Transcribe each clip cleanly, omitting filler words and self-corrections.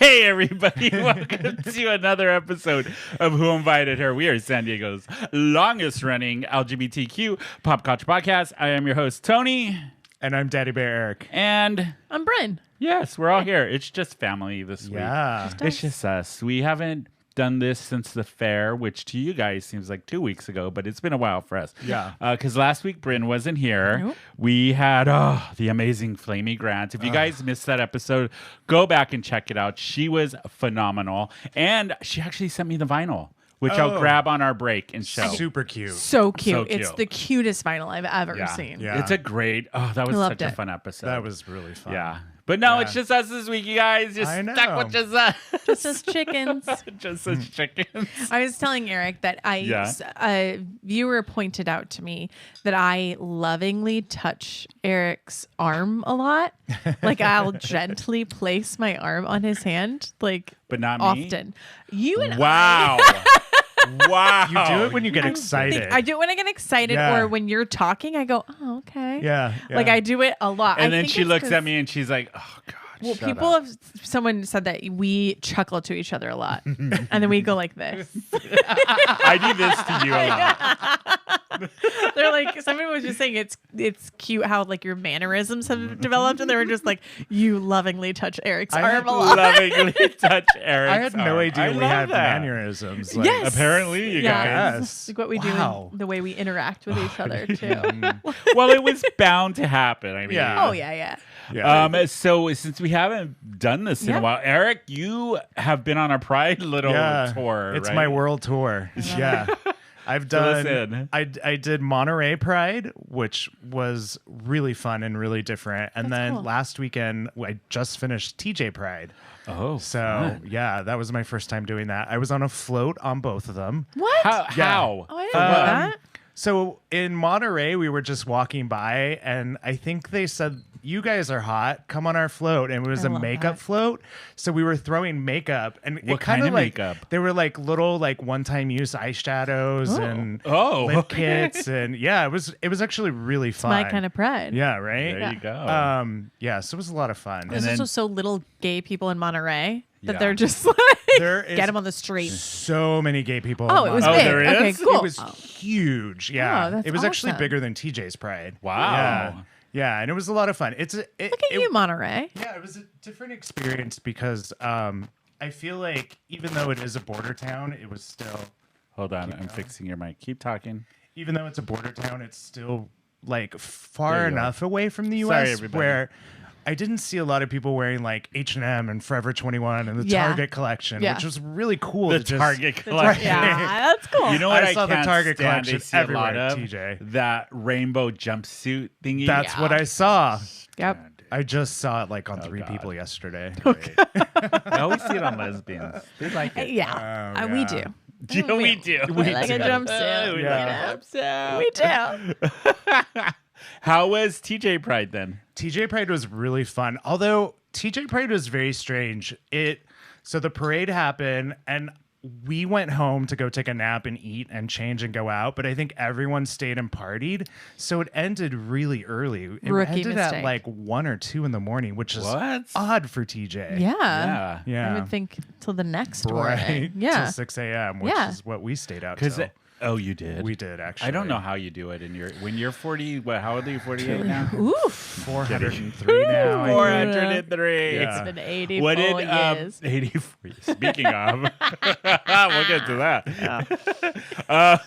Hey, everybody. Welcome to another episode of Who Invited Her. We are San Diego's longest running LGBTQ pop culture podcast. I am your host, Tony. And I'm Daddy Bear Eric. And I'm Brynne. yes, we're all here. It's just family this week. Yeah. It's just us. We haven't done this since the fair, which to you guys seems like 2 weeks ago, but it's been a while for us. Yeah. Because last week Brynne wasn't here. Nope. We had the amazing Flamey Grant. If you guys missed that episode, go back and check it out. She was phenomenal. And she actually sent me the vinyl, which I'll grab on our break and show. Super cute. So cute. So cute. It's the cutest vinyl I've ever Yeah. seen. Yeah. It's a great, that was Loved such a it. fun episode. That was really fun. Yeah. But no, Yeah. it's just us this week, you guys. Just I know. stuck with just us. Just as chickens. Just as chickens. I was telling Eric that Yeah. a viewer pointed out to me that I lovingly touch Eric's arm a lot. Like I'll gently place my arm on his hand, like But not me. often. You and Wow. Wow. You do it when you get excited. I do it when I get excited Yeah. or when you're talking, I go, oh, okay. Yeah. Like I do it a lot. And I then think she it's looks 'cause- at me and she's like, oh, God. Well, shut people up. have. Someone said that we chuckle to each other a lot, and then we go like this. I do this to you a lot. They're like, someone was just saying it's cute how like your mannerisms have developed, and they were just like, you lovingly touch Eric's I arm had a lot. Lovingly touch Eric's I had no arm. idea I we love had that. mannerisms. Like, Yes. Apparently, you Yeah. guys. Yes. Like what we Wow. do, and the way we interact with each other too. Well, it was bound to happen. I mean, Yeah. Oh yeah. Yeah. So since we haven't done this in a Yeah. while, Eric, you have been on a Pride little tour. It's right? my world tour. Yeah. I've Fill us done. in. I did Monterey Pride, which was really fun and really different. And That's then cool. last weekend, I just finished TJ Pride. Oh, So fun. yeah, that was my first time doing that. I was on a float on both of them. What? How? Oh, I didn't know that. So in Monterey, we were just walking by, and I think they said, "You guys are hot. Come on our float." And it was I a love makeup that. float. So we were throwing makeup, and What it kind kind of of like makeup? they were like little like one-time use eyeshadows and Oh, lip okay. kits, and yeah, it was actually really fun. My kind of pride. Yeah, right. There you go. Yeah, so it was a lot of fun. There's then- also so little gay people in Monterey that Yeah. they're just like There is get them on the street. so many gay people. Oh, in it was Monterey. big. there Okay, is? cool. It was huge. Yeah, Oh, that's it was actually awesome. bigger than TJ's Pride. Wow. Yeah, yeah, and it was a lot of fun. Look Look at you, Monterey. Yeah, it was a different experience because I feel like even though it is a border town, it was still, Hold on. I'm fixing your mic. Keep talking. even though it's a border town, it's still like There far you go. enough away from the Sorry, U.S. everybody. where I didn't see a lot of people wearing like H&M and Forever 21 and the Yeah. Target collection, Yeah. which was really cool. The to just, Target collection. Yeah, that's cool. You know what I I, saw the can't Target stand? collection I see a lot everywhere, of TJ. that rainbow jumpsuit thingy. That's Yeah. what I saw. Yep. I just saw it like on Oh, three God. people yesterday. I always see it on lesbians. They like it. Yeah, Oh, we yeah. do. We do. We like a jumpsuit. We Yeah. like a jumpsuit. We do. How was TJ Pride then? TJ Pride was really fun. Although TJ Pride was very strange. So the parade happened and we went home to go take a nap and eat and change and go out, but I think everyone stayed and partied. So it ended really early. It Rookie ended at mistake. like 1 or 2 in the morning, which is What? odd for TJ. Yeah. Yeah. Yeah. I would think till the next Right. morning. Yeah. Till 6 a.m., which Yeah. is what we stayed out Because till. you did. We did, actually. I don't know how you do it when you're 40. What? How old are you? 48 now. Oof. 403 now. I think. 403. Yeah. It's been 84 What did years. 84? Speaking of, we'll get to that.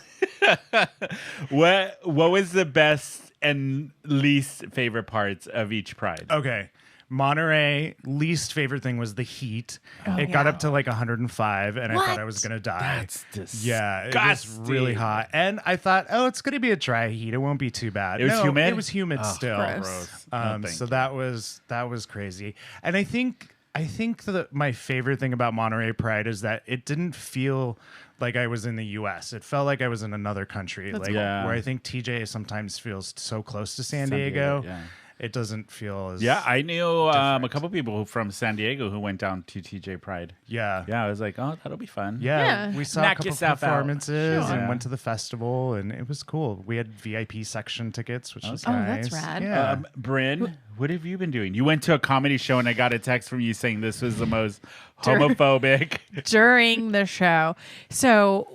What was the best and least favorite parts of each Pride? Okay. Monterey, least favorite thing was the heat. It got up to like 105, and I thought I was What? going to die. That's disgusting. Yeah, it was really hot. And I thought, oh, it's going to be a dry heat. It won't be too bad. It was humid? It was humid still. gross. So that was crazy. And I think that my favorite thing about Monterey Pride is that it didn't feel like I was in the U.S. It felt like I was in another country. That's like cool. where I think TJ sometimes feels so close to San San Diego. Diego, yeah. it doesn't feel as Yeah, I knew a different. couple people from San Diego who went down to TJ Pride. yeah. Yeah, I was like, oh, that'll be fun. Yeah. We saw Knock a couple yourself out. performances Sure. and Yeah. went to the festival, and it was cool. We had VIP section tickets, which was Oh, nice. that's rad. Yeah. Brynne, what have you been doing? You went to a comedy show and I got a text from you saying this was the most homophobic. During the show. So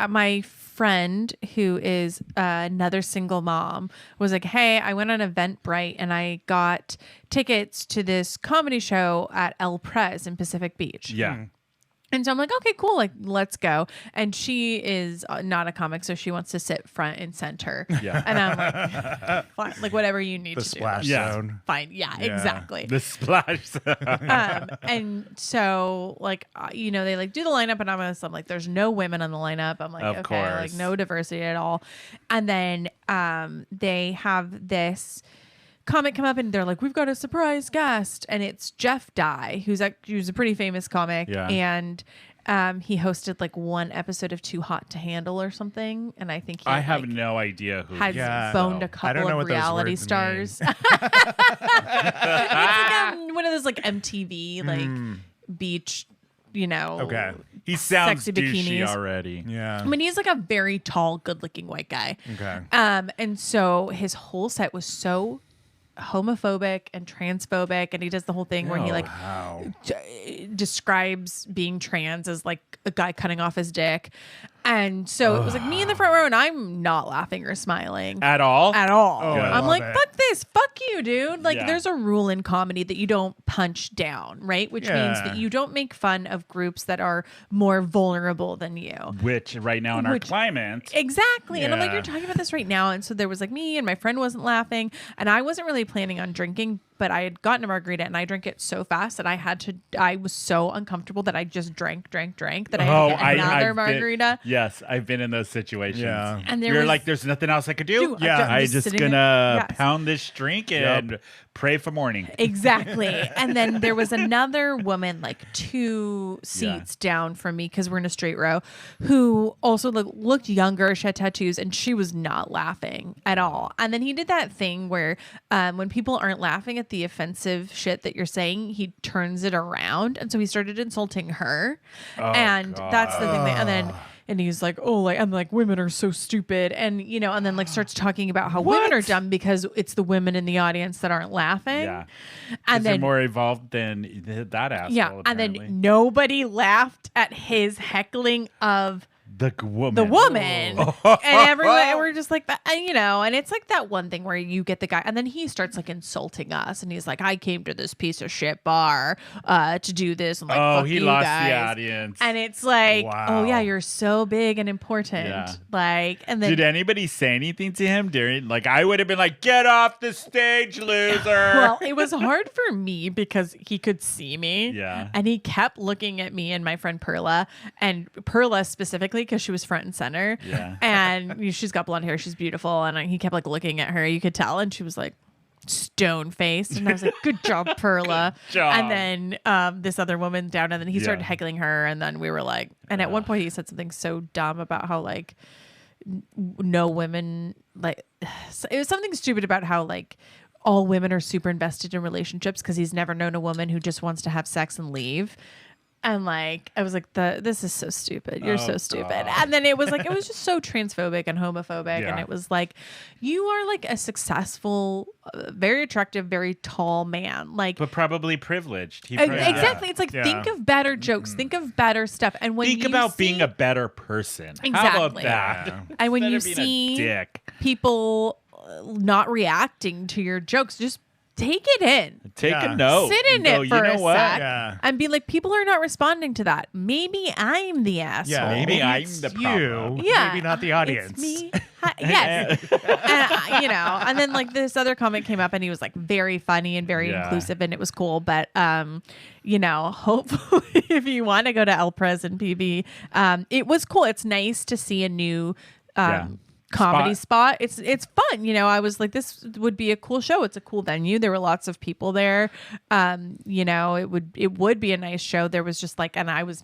my friend who is another single mom was like, hey, I went on Eventbrite and I got tickets to this comedy show at El Pres in Pacific Beach. Yeah. And so I'm like, okay, cool. Like, let's go. And she is not a comic, so she wants to sit front and center. Yeah. And I'm like, fine, like whatever you need The to splash do. Yeah. zone. Fine. Yeah, exactly. The splash. And so like, they like do the lineup and I'm like, there's no women on the lineup. I'm like, Of okay, course. like no diversity at all. And then they have this comic come up and they're like, we've got a surprise guest, and it's Jeff Dye, who's a pretty famous comic. Yeah. And he hosted like one episode of Too Hot to Handle or something, and I think he I have like, no idea who. has Yeah. phoned a I don't couple know of what those reality words stars. mean. It's like one of those like MTV like beach, Okay. He sounds sexy douchey bikinis. already. Yeah. I mean, he's like a very tall, good-looking white guy. Okay. And so his whole set was so homophobic and transphobic, and he does the whole thing where he like Wow. describes being trans as like a guy cutting off his dick. And so it was like me in the front row, and I'm not laughing or smiling At all? at all. Oh, I I'm love like, it. fuck this, fuck you, dude. Like, Yeah. there's a rule in comedy that you don't punch down, right? Which means Yeah. that you don't make fun of groups that are more vulnerable than you. Which right now in our climate. Exactly. And I'm like, Yeah. you're talking about this right now. And so there was like me and my friend wasn't laughing, and I wasn't really planning on drinking, but I had gotten a margarita and I drank it so fast that I was so uncomfortable that I just drank that I had to get another margarita. Yes, I've been in those situations. Yeah. And there You're was like, there's nothing else I could do. Dude, Yeah. I just just sitting gonna there. Yes. pound this drink and pray for morning. Exactly. And then there was another woman like 2 seats down from me, because we're in a straight row, who also looked younger. She had tattoos and she was not laughing at all. And then he did that thing where when people aren't laughing at the offensive shit that you're saying, he turns it around. And so he started insulting her. And that's the thing. And he's like, oh, like, I'm like, women are so stupid. And, and then like starts talking about how women are dumb because it's the women in the audience that aren't laughing. Yeah. And They're then, more evolved than that asshole. yeah. And apparently. then nobody laughed at his heckling of the woman. the woman. And everyone, we're just like that, and it's like that one thing where you get the guy, and then he starts like insulting us, and he's like, I came to this piece of shit bar to do this. And like, Oh, fuck he you lost guys. the audience. And it's like, Wow. oh yeah, you're so big and important. Yeah. Like, and then Did anybody say anything to him during? Like, I would have been like, "Get off the stage, loser!" well, it was hard for me because he could see me. Yeah. And he kept looking at me and my friend Perla, and Perla specifically because she was front and center. Yeah. And she's got blonde hair. She's beautiful. And he kept like looking at her. You could tell. And she was like stone faced. And I was like, good job, Perla. job. And then this other woman down. And then he started Yeah. heckling her. And then we were like, and at one point he said something so dumb about how like no women, like, it was something stupid about how like all women are super invested in relationships because he's never known a woman who just wants to have sex and leave. And like, I was like, this is so stupid. You're so stupid. God. And then it was just so transphobic and homophobic. Yeah. And it was like, you are like a successful, very attractive, very tall man. Like, but probably privileged. He exactly. It's like, Yeah. think of better jokes, think of better stuff. And when Think you about see, being a better person. How about Exactly. that? Yeah. and when Instead you of being a see dick. people not reacting to your jokes, just take it in. Take Yeah. a note. Sit in and go, it for you know a what? sec Yeah. and be like, people are not responding to that. Maybe I'm the asshole. Yeah. Maybe I'm it's the you. problem. Yeah. Maybe not the audience. It's me. Hi, yes. And, and then like this other comic came up and he was like very funny and very Yeah. inclusive and it was cool. But, hopefully if you want to go to El Pres and PB, it was cool. It's nice to see a new, comedy spot. It's fun. I was like, this would be a cool show. It's a cool venue. There were lots of people there. It would be a nice show. There was just like, and I was,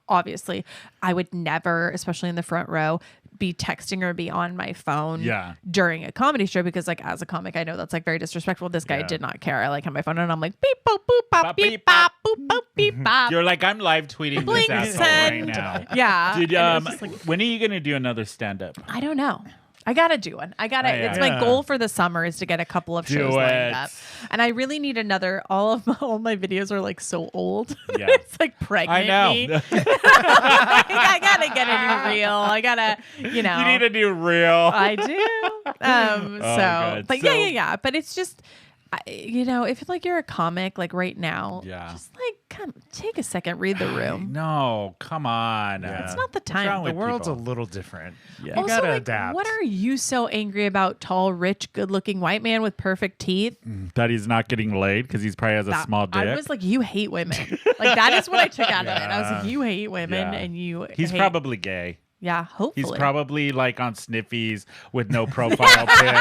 obviously I would never, especially in the front row, be texting or be on my phone Yeah. during a comedy show because like as a comic I know that's like very disrespectful. This guy did not care. I like had my phone and I'm like beep boop boop bop beep bop boop boop beep bop. You're like, I'm live tweeting Blink, this asshole right send. now. Yeah. Did And it was just like, when are you gonna do another stand-up? I don't know. I gotta do one. I gotta. yeah. It's my goal for the summer is to get a couple of shows lined up, and I really need another. All my videos are like so old. Yeah. It's like pregnant. I know. Me. I gotta get a new reel. I gotta, You need a new reel. I do. God. But So- yeah. But it's just, if like you're a comic, like right now, Yeah. just like come take a second, read the room. No, come on. It's not the What's time. wrong The with world's people? a little different. Yeah. You Also, gotta like, adapt. what are you so angry about? Tall, rich, good-looking white man with perfect teeth. That he's not getting laid because he's probably has a small dick. I was like, you hate women. Like that is what I took out of it. I was like, you hate women, Yeah. and you. He's hate, probably gay. Yeah, hopefully. He's probably like on Sniffies with no profile pic.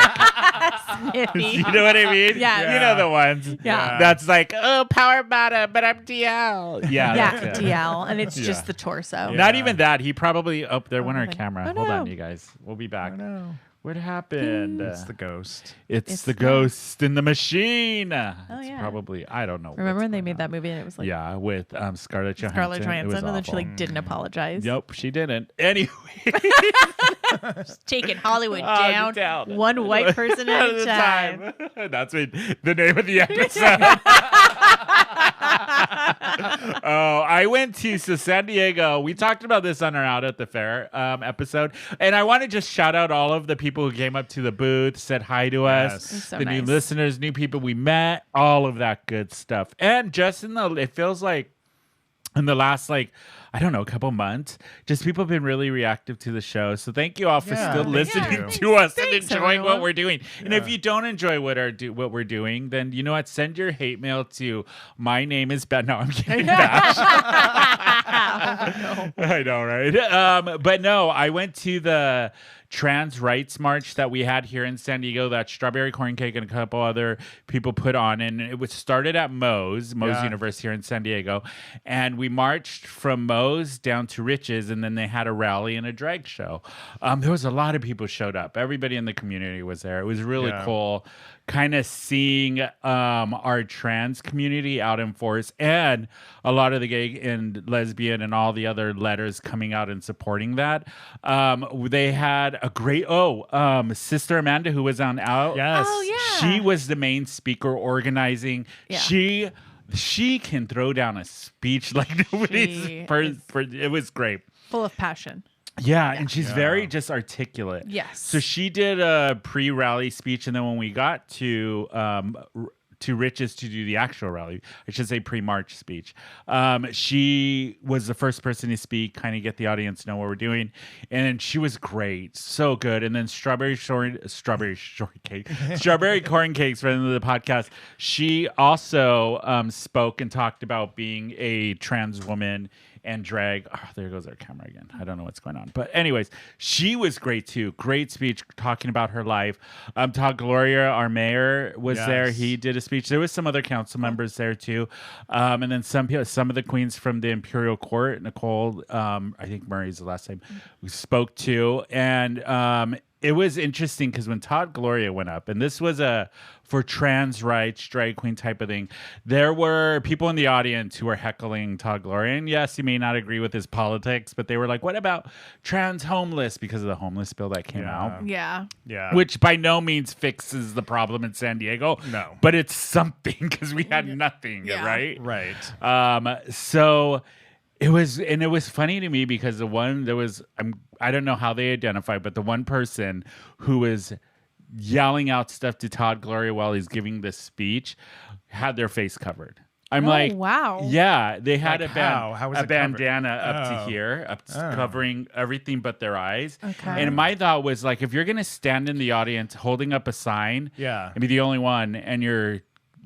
Sniffy. You know what I mean? Yeah. You know the ones. Yeah. That's like, oh, power bottom, but I'm DL. Yeah. Yeah, that's it. DL, and it's Yeah. just the torso. Not even that. He probably there went our Nothing. camera. Oh, Hold no. on, you guys. We'll be back. No, What happened? it's the ghost. It's the not. ghost in the machine. It's yeah. probably I don't know. Remember what's when they going made on. that movie and it was like Yeah, with Scarlett Johansson. Scarlett It Johansson, was and then she awful. like didn't apologize. Nope, she didn't. Anyway, Taking Hollywood Oh, down, one white person at a time. That's the name of the episode. Oh, I went to San Diego. We talked about this on our Out at the Fair episode, and I want to just shout out all of the people who came up to the booth, said hi to us, Yes. It's so the new nice. listeners, new people we met, all of that good stuff. And just it feels like in the last I don't know, a couple months, just people have been really reactive to the show. So thank you all for Yeah. still Thank listening you. to us and Thanks, enjoying what everyone. we're doing. And if you don't enjoy what we're doing, then you know what? Send your hate mail to my name is Ben. No, I'm kidding. I know, right? But no, I went to the trans rights march that we had here in San Diego that Strawberry Corn Cake and a couple other people put on, and it was started at Moe's Yeah. University here in San Diego, and we marched from Moe's down to Rich's, and then they had a rally and a drag show. There was a lot of people showed up. Everybody in the community was there. It was really Yeah. cool kind of seeing our trans community out in force, and a lot of the gay and lesbian and all the other letters coming out and supporting that. They had a great Sister Amanda, who was on Out. Yes. Oh yeah. She was the main speaker organizing. Yeah. She can throw down a speech like nobody's. She It was great. full of passion. Yeah, and she's Yeah. very just articulate. Yes. So she did a pre-rally speech, and then when we got to Rich's to do the actual rally, I should say pre-march speech, she was the first person to speak, kind of get the audience know what we're doing, and she was great, so good. And then Strawberry Corn Cakes, friend of the podcast, she also spoke and talked about being a trans woman and drag. Oh, there goes our camera again. I don't know what's going on. But anyways, she was great too. Great speech talking about her life. Todd Gloria, our mayor, was there. Yes. He did a speech. There was some other council members there too. And then some of the queens from the Imperial Court, Nicole, I think Murray's the last name, we spoke to. And it was interesting because when Todd Gloria went up, and this was for trans rights, drag queen type of thing, there were people in the audience who were heckling Todd Gloria. And yes, you may not agree with his politics, but they were like, what about trans homeless? Because of the homeless bill that came out. Yeah. Yeah. Which by no means fixes the problem in San Diego. No. But it's something because we had nothing, Yeah. right? Right. So it was funny to me because I don't know how they identified, but the one person who was yelling out stuff to Todd Gloria while he's giving this speech had their face covered. I'm like, wow. Yeah, they had Like a how? How was a it covered? bandana up Oh. to here, covering everything but their eyes. Okay. And my thought was like, if you're gonna stand in the audience holding up a sign, Yeah. and be the only one, and you're,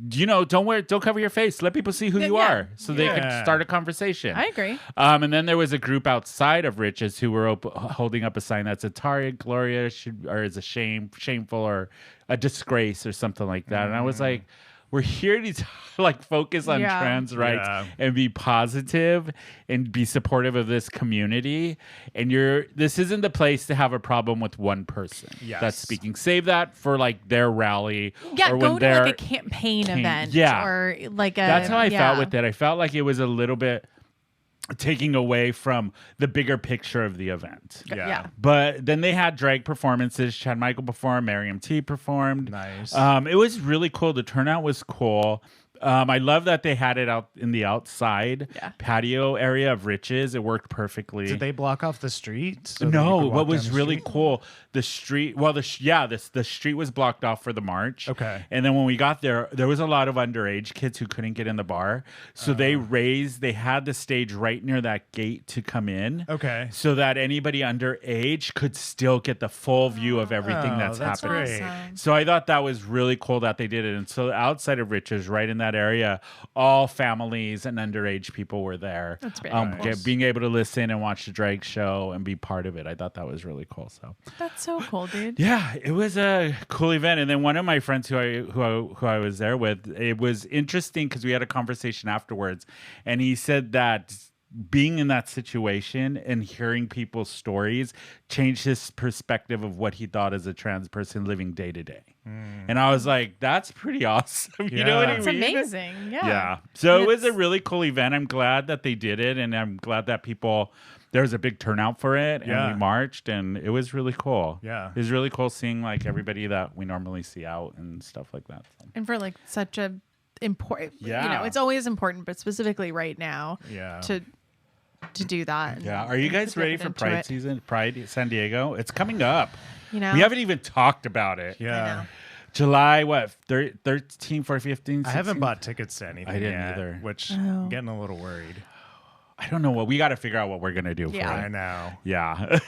don't cover your face. Let people see who you Yeah. are, so they can Yeah. start a conversation. I agree. And then there was a group outside of Rich's who were holding up a sign that said Taria Gloria is a shameful or a disgrace or something like that. And I was like, we're here to like focus on Yeah. trans rights Yeah. and be positive and be supportive of this community. And this isn't the place to have a problem with one person Yes. that's speaking. Save that for like their rally. Yeah, or go when to like a they're campaign event. yeah. Or like a. That's how I yeah. felt with it. I felt like it was a little bit taking away from the bigger picture of the event. Yeah. But then they had drag performances. Chad Michael performed. Miriam T performed. Nice. It was really cool. The turnout was cool. I love that they had it out in the outside patio area of Riches. It worked perfectly. Did they block off the street? So that you No, could walk what was down the really street? cool, the street, well, the street was blocked off for the march. Okay. And then when we got there was a lot of underage kids who couldn't get in the bar. So they had the stage right near that gate to come in. Okay. So that anybody underage could still get the full view of everything Oh, that's happening. great. Awesome. So I thought that was really cool that they did it. And so outside of Riches, right in that area, all families and underage people were there. That's really nice. Being able to listen and watch the drag show and be part of it. I thought that was really cool. So That's so cool, dude. yeah, it was a cool event. And then one of my friends who I was there with, it was interesting because we had a conversation afterwards, and he said that being in that situation and hearing people's stories changed his perspective of what he thought as a trans person living day to day. And I was like, that's pretty awesome. You know what I Yeah. mean? It's amazing. Yeah. Yeah. So it was a It's- really cool event. I'm glad that they did it, and I'm glad that there was a big turnout for it, and Yeah. we marched, and it was really cool. Yeah. It was really cool seeing like everybody that we normally see out and stuff like that. So. And for like such a important, Yeah. it's always important, but specifically right now Yeah. to do that. and- Yeah. Are you and guys to ready get for into Pride it. season? Pride San Diego? It's coming up. You know, We haven't even talked about it. I Yeah. know. July, what, 13, 14, 15, I haven't 16? bought tickets to anything I didn't yet, either. which Oh. I'm getting a little worried. I don't know what. We got to figure out what we're going to do Yeah. for I it. know. Yeah.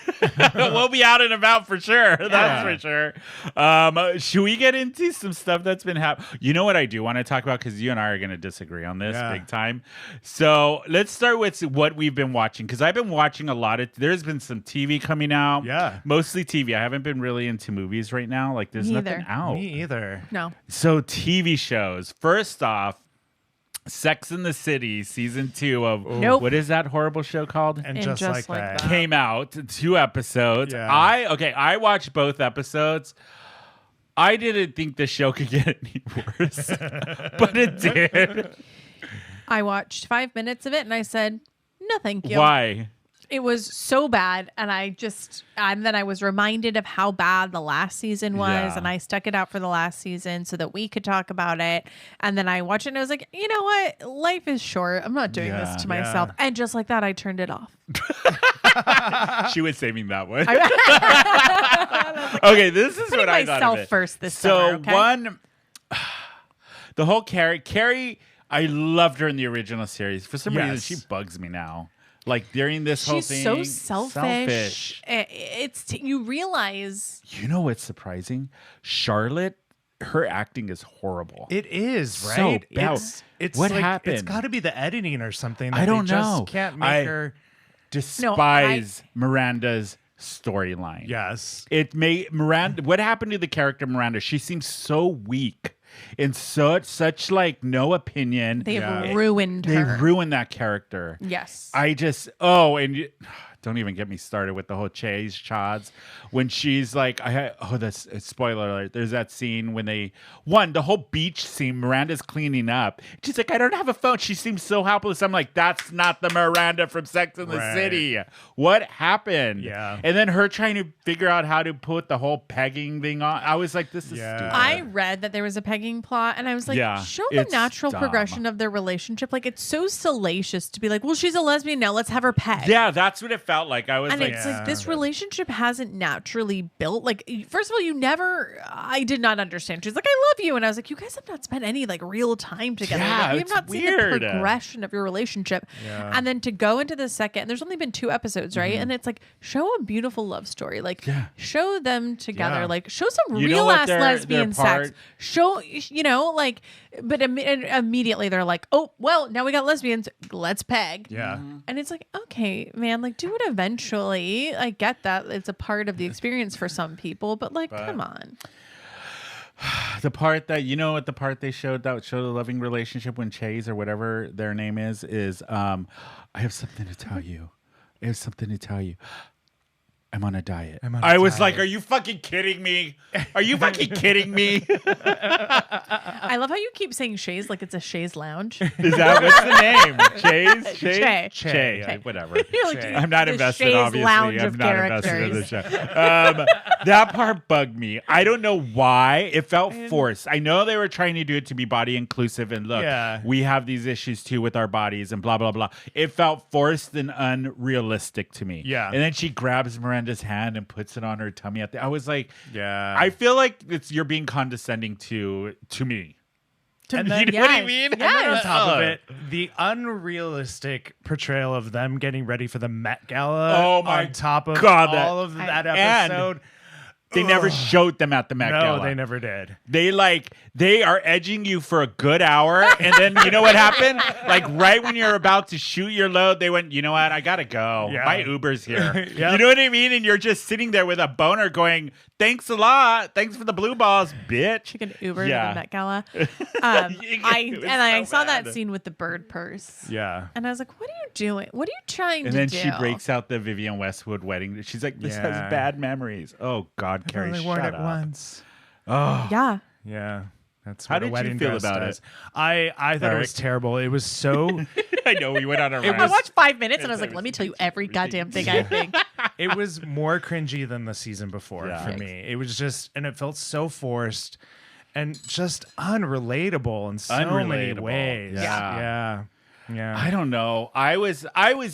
We'll be out and about for sure. That's for sure. Should we get into some stuff that's been happening? You know what I do want to talk about, because you and I are going to disagree on this Yeah. big time. So let's start with what we've been watching, because I've been watching a lot of, there's been some TV coming out. Yeah. Mostly TV. I haven't been really into movies right now. Like there's Me nothing either. out. Me either. No. So TV shows. First off, Sex and the City season 2 of Nope. what is that horrible show called? And, And just, just like like that. Came out 2 episodes. Yeah. I watched both episodes. I didn't think the show could get any worse, but it did. I watched 5 minutes of it and I said, no, thank you. Why? It was so bad. And then I was reminded of how bad the last season was. Yeah. And I stuck it out for the last season so that we could talk about it. And then I watched it and I was like, you know what? Life is short. I'm not doing Yeah. this to myself. And just like that, I turned it off. She was saving that one. Okay, this is Putting what I thought of myself it. first this so summer, okay? one, the whole Carrie, I loved her in the original series. For some reason, Yes. she bugs me now. Like during this whole She's thing, so selfish. You realize You know what's surprising? Charlotte, her acting is horrible. It is, So right? bad. It's What like, happened? It's got to be the editing or something. That I don't they just know. Can't make I- her. Despise Miranda's storyline. Yes. It made Miranda. What happened to the character Miranda? She seems so weak and such like no opinion. they've Yeah. ruined They her. ruined that character. Yes. Don't even get me started with the whole Chase Chads when she's like, that's spoiler alert. There's that scene when the whole beach scene. Miranda's cleaning up. She's like, I don't have a phone. She seems so helpless. I'm like, that's not the Miranda from Sex and the Right. City. What happened? Yeah. And then her trying to figure out how to put the whole pegging thing on. I was like, this is Yeah. stupid. I read that there was a pegging plot, and I was like, Yeah, show the it's natural dumb. progression of their relationship. Like, it's so salacious to be like, well, she's a lesbian now. Let's have her peg. Yeah, that's what it felt like. I was And like, it's like Yeah. this relationship hasn't naturally built. Like, first of all, I did not understand. She's like, I love you. And I was like, you guys have not spent any like real time together. Yeah, Like, we have it's not seen weird. the progression of your relationship. Yeah. And then to go into the second, and there's only been 2 episodes, right? And it's like, show a beautiful love story. Like, Mm-hmm. Yeah. show them together. Yeah. Like, show some You know real what ass their lesbian part- sex. Show, like, but immediately they're like, oh, well, now we got lesbians. Let's peg. Yeah. And it's like, okay, man, like do it eventually. I get that it's a part of the experience for some people, but come on. the part that what the part they showed that showed the loving relationship when Chase or whatever their name is I have something to tell you. I have something to tell you. I'm on a diet. I was like, are you fucking kidding me? Are you fucking kidding me? I love how you keep saying Shays like it's a Shays lounge. Is that what's the name? Chase? Che. Che. Whatever. You're like, I'm not the invested, Shays obviously. lounge I'm of not invested in the characters. show. That part bugged me. I don't know why. It felt forced. I know they were trying to do it to be body inclusive and look, we have these issues too with our bodies and blah, blah, blah. It felt forced and unrealistic to me. Yeah. And then she grabs Miranda's hand and puts it on her tummy. I was like, Yeah. I feel like you're being condescending to me. And then, You know what I mean? And then on top of it, the unrealistic portrayal of them getting ready for the Met Gala. Oh my on top of God, all of that and episode. They never showed them at the Met Gala. No, they never did. They are edging you for a good hour, and then you know what happened? Like right when you're about to shoot your load, they went, you know what? I gotta go. Yeah. My Uber's here. Yep. You know what I mean? And you're just sitting there with a boner going, thanks a lot. Thanks for the blue balls, bitch. She could Uber Yeah. to the Met Gala. I so saw that bad. scene with the bird purse. Yeah. And I was like, what are you doing? What are you trying And to then do? she breaks out the Vivienne Westwood wedding. She's like, this has Yeah. bad memories. Oh, God, Carrie, Only shut worn it up. once. Oh, Yeah. Yeah. That's How what did a you wedding feel dress about does. it? I thought it was Eric? terrible. It was so I know we went on a I rant. watched 5 minutes and I was like, let me tell you every goddamn thing I think. it was more cringy than the season before Yeah. for me. It was just, and it felt so forced and just unrelatable in so many Unrelatable. ways. Yeah. Yeah. I don't know. I was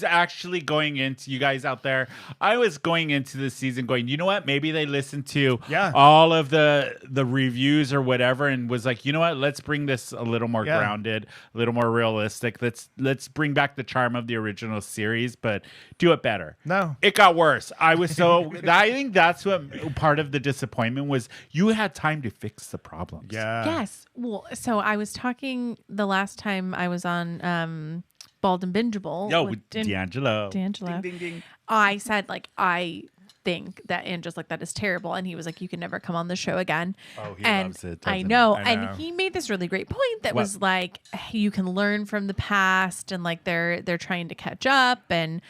actually going into you guys out there. I was going into the season going, you know what? Maybe they listened to all of the reviews or whatever and was like, you know what? Let's bring this a little more grounded, a little more realistic. Let's bring back the charm of the original series, but do it better. No. It got worse. I think that's what part of the disappointment was. You had time to fix the problems. Yeah. Yes. Well, so I was talking the last time I was on Bald and Bingeable. Yo, with D'Angelo. Ding, ding, ding. I said, like, I think that Angela's like, that is terrible. And he was like, you can never come on the show again. Oh, he and loves it, I doesn't know. he? I know. And he made this really great point that What? was like, you can learn from the past and like they're trying to catch up and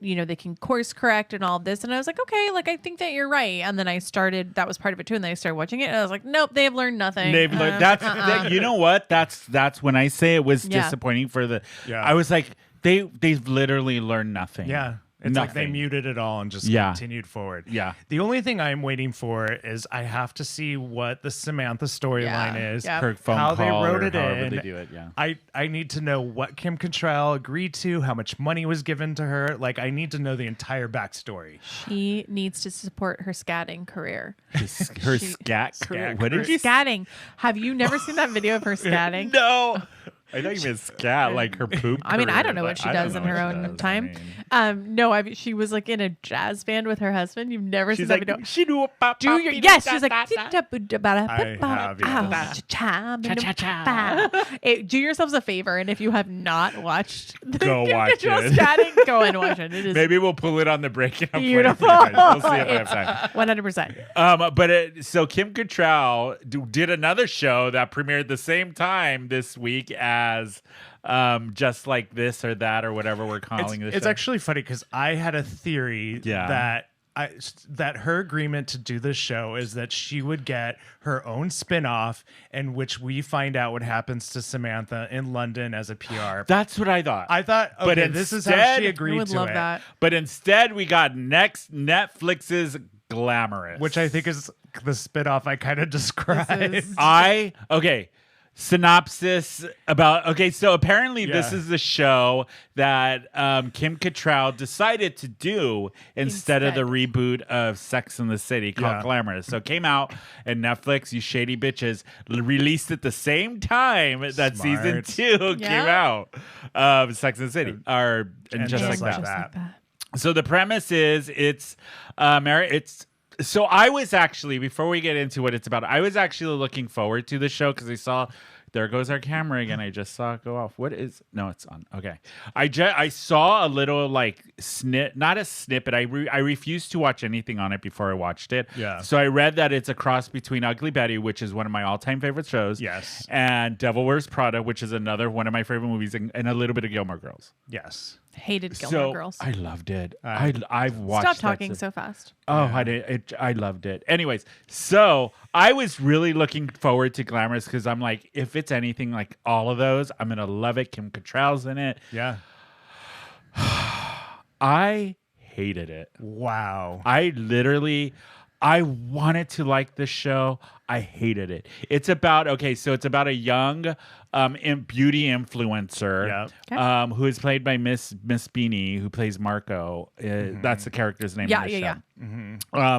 you know they can course correct and all of this. And I was like, okay, like I think that you're right. And then I started, that was part of it too. And then I started watching it and I was like, nope, they have learned nothing. They've learned that, you know what? That's when I say it was Yeah. disappointing for the. Yeah. I was like, they've literally learned nothing. Yeah. It's like they Nothing. muted it all and just Yeah. continued forward. Yeah. The only thing I'm waiting for is I have to see what the Samantha storyline is. Yeah. Her phone How call they wrote or it however in. they do it. Yeah. I need to know what Kim Cattrall agreed to, how much money was given to her. Like, I need to know the entire backstory. She needs to support her scatting career. Her scat career. What did you say? Scatting. Have you never seen that video of her scatting? No. I thought you meant scat, like her poop. I mean, I career, don't know what but she I don't does know in her what she own does. I time. mean, She was like in a jazz band with her husband. You've never seen she's that like, video. she do a pop. Do your yes. She's like I have, do yourselves a favor, and if you have not watched, the Go Kim watch Cattrall it. scatting, go and watch it. It is Maybe we'll pull it on the break. And I'll play it for you beautiful. guys. We'll see if I have time. 100%. So Kim Cattrall did another show that premiered the same time this week as Just Like This or That or whatever we're calling this. it's show. actually funny because I had a theory that her agreement to do this show is that she would get her own spin-off in which we find out what happens to Samantha in London as a PR. That's what I thought. I thought, okay, But this is how instead- she I agreed would to love it. that. But instead, we got Netflix's Glamorous, Which I think is the spin-off I kind of described. Synopsis about so apparently this Yeah. is the show that Kim Cattrall decided to do instead of the reboot of Sex and the City called Yeah. Glamorous. So it came out and Netflix, you shady bitches, released it the same time that season Smart. 2 came Yeah. out of Sex and the City and just like that. Like that. So the premise is it's So I was actually, before we get into what it's about, I was actually looking forward to the show because I saw, there goes our camera again. I just saw it go off. What is, no, it's on. Okay. I saw a little like not a snippet. I refused to watch anything on it before I watched it. Yeah. So I read that it's a cross between Ugly Betty, which is one of my all-time favorite shows. Yes. And Devil Wears Prada, which is another one of my favorite movies, and a little bit of Gilmore Girls. Yes. Hated Gilmore So Girls. I loved it. I've watched. Stop that talking since- so fast. Oh, I did. I loved it. Anyways, so I was really looking forward to Glamorous because I'm like, if it's anything like all of those, I'm gonna love it. Kim Cattrall's in it. Yeah. I hated it. Wow. I wanted to like this show. I hated it. It's about it's about a young beauty influencer who is played by Miss Beanie, who plays Marco. That's the character's name. in the show. Yeah.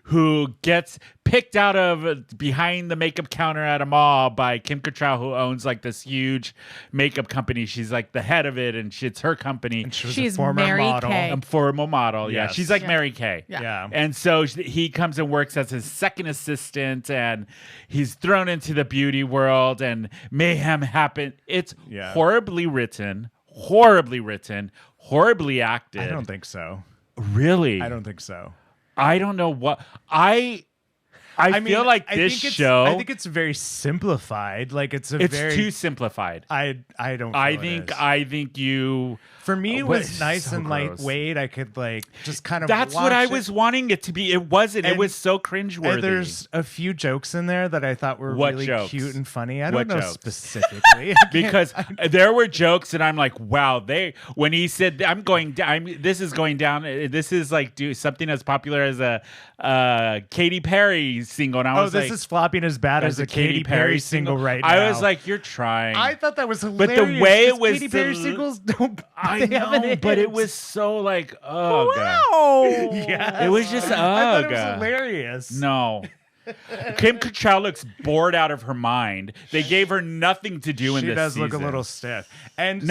Who gets picked out of behind the makeup counter at a mall by Kim Cattrall, who owns like this huge makeup company. She's like the head of it, and it's her company. And she was She's a former Mary model. Kay. Former model, yeah. Yes. She's like Yeah. Mary Kay. Yeah. And so he comes and works as his second assistant, and he's thrown into the beauty world, and mayhem happen. It's horribly written, horribly acted. I don't think so. Really? I don't think so. I don't know what I feel like this show. I think it's very simplified. Like it's very too simplified. I don't. Feel I think you. For me, it What- was nice so and gross. lightweight. I could like just kind of. That's what watch I it. was wanting it to be. It wasn't. It And- was so cringeworthy. And there's a few jokes in there that I thought were What really jokes? cute and funny. I What don't know jokes? specifically. I can't- because there were jokes and I'm like, wow, when he said this is going down, this is like do something as popular as a Katy Perry single, and I was this like, is flopping as bad as a Katy Perry single right now. I was like, you're trying. I thought that was the hilarious. way it 'cause was Katy Perry del- singles don't. I they have an know, but it hit. was so like, oh god, Oh. Yes. it was just I thought it was God. hilarious. No. Kim Cattrall looks bored out of her mind. They gave her nothing to do in She this does season. look a little stiff, and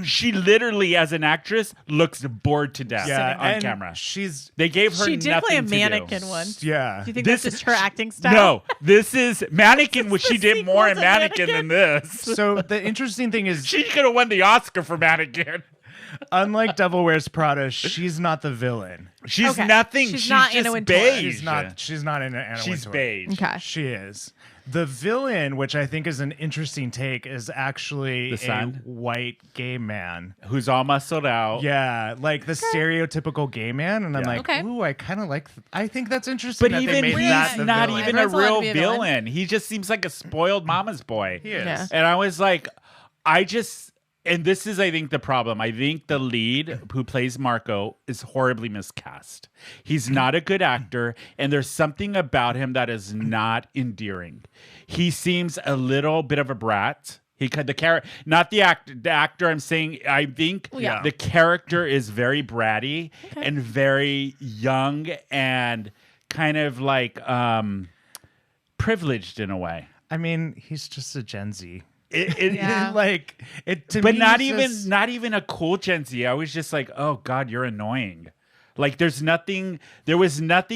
She literally, as an actress, looks bored to death on and camera. She's They gave her She did nothing play a to mannequin do. once. yeah. Do you think This that's is- just her acting style? No, this is Mannequin, which she did sequel more in to Mannequin than this. So the interesting thing is, She could have won the Oscar for Mannequin. unlike Devil Wears Prada, she's not the villain. She's Okay. nothing. She's She's not just Anna Wintour. beige. She's not in Anna She's Wintour. beige. Okay. She is. The villain, which I think is an interesting take, is actually The a son? white gay man. Who's all muscled out. Yeah, like the stereotypical gay man, and I'm like, Okay. ooh, I kind of like. I think that's interesting. But that even they made he's that the not villain. even a Everyone's allowed real to be a villain. villain. He just seems like a spoiled mama's boy. He is. Yeah. And I was like, and this is, I think, the problem. I think the lead who plays Marco is horribly miscast. He's not a good actor, and there's something about him that is not endearing. He seems a little bit of a brat. Not the actor. The actor. I'm saying. I think Yeah. the character is very bratty and very young and kind of like privileged in a way. I mean, he's just a Gen Z. Yeah. Like it to But me, not it's even just- a cool Gen Z. I was just like, oh God, you're annoying. Like there was nothing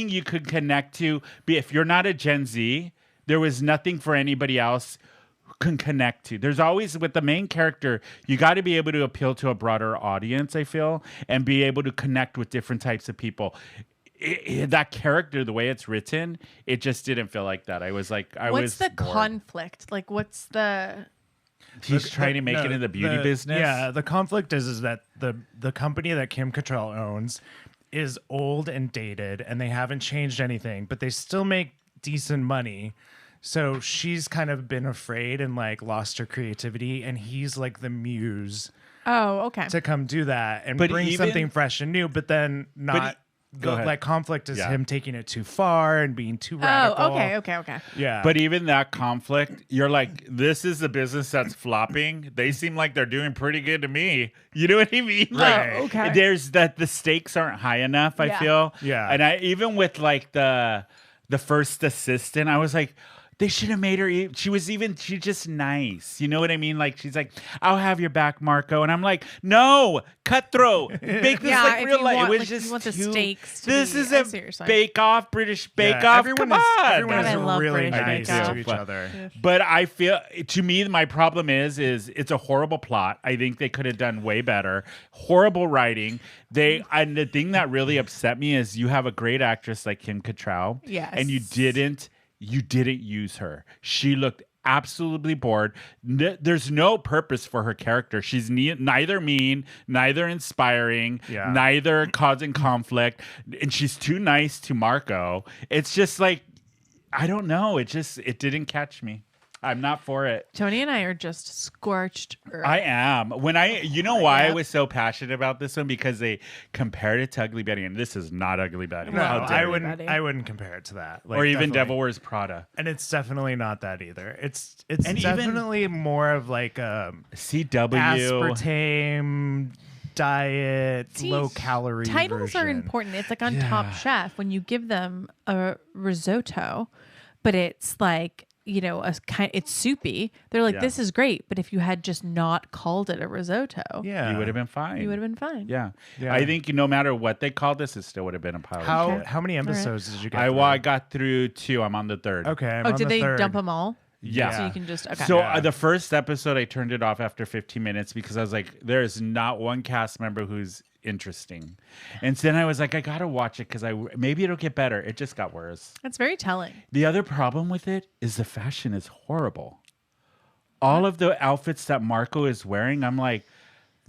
you could connect to. If you're not a Gen Z, there was nothing for anybody else who can connect to. There's always, with the main character, you got to be able to appeal to a broader audience, I feel, and be able to connect with different types of people. That character, the way it's written, it just didn't feel like that. I was like, What's the bored. conflict? Like, what's the? He's trying to make it in the beauty business. Yeah, the conflict is that the company that Kim Cattrall owns is old and dated, and they haven't changed anything, but they still make decent money. So she's kind of been afraid and like lost her creativity, and he's like the muse Oh, okay. to come do that and But bring even- something fresh and new, but then not. Go ahead. Like conflict is Yeah. him taking it too far and being too radical. Oh, okay. Yeah, But even that conflict, you're like, this is a business that's flopping. They seem like they're doing pretty good to me. You know what I mean? Like, okay. There's that the stakes aren't high enough, I Yeah. feel. Yeah. And I even with like the first assistant, I was like, They should have made her. She's just nice. You know what I mean? Like she's like, "I'll have your back, Marco," and I'm like, "No, cutthroat. Make this like real life." It was just you want the too. stakes. This is I a see what you're saying. Bake Off, British Bake Off. Everyone Come on, everyone God, I is love really British nice Bake Off. to each other. But I feel, to me, my problem is it's a horrible plot. I think they could have done way better. Horrible writing. And the thing that really upset me is you have a great actress like Kim Cattrall. Yes. And you didn't use her. She looked absolutely bored. There's no purpose for her character. She's neither mean, neither inspiring, neither causing conflict, and she's too nice to Marco. It's just like, I don't know. It didn't catch me. I'm not for it. Tony and I are just scorched earth. I am. You know why I was so passionate about this one? Because they compared it to Ugly Betty, and this is not Ugly Betty. No, How dare I you. wouldn't compare it to that. Like, Or even definitely. Devil Wears Prada. And it's definitely not that either. It's And definitely more of like a CW. aspartame diet, See, low calorie Titles are version. important. It's like on Top Chef when you give them a risotto, but it's like, it's soupy. They're like, this is great, but if you had just not called it a risotto, Yeah, You would have been fine. you would have been fine. Yeah. Yeah. I think no matter what they called this, it still would have been a pile of shit. How many episodes did you get? I got through 2. I'm on the 3rd. Okay. I'm Oh, on did the they third. dump them all? Yeah. So you can just, okay. So Yeah. the first episode, I turned it off after 15 minutes because I was like, there is not one cast member who's interesting. And then I was like, I got to watch it because maybe it'll get better. It just got worse. That's very telling. The other problem with it is the fashion is horrible. All of the outfits that Marco is wearing, I'm like,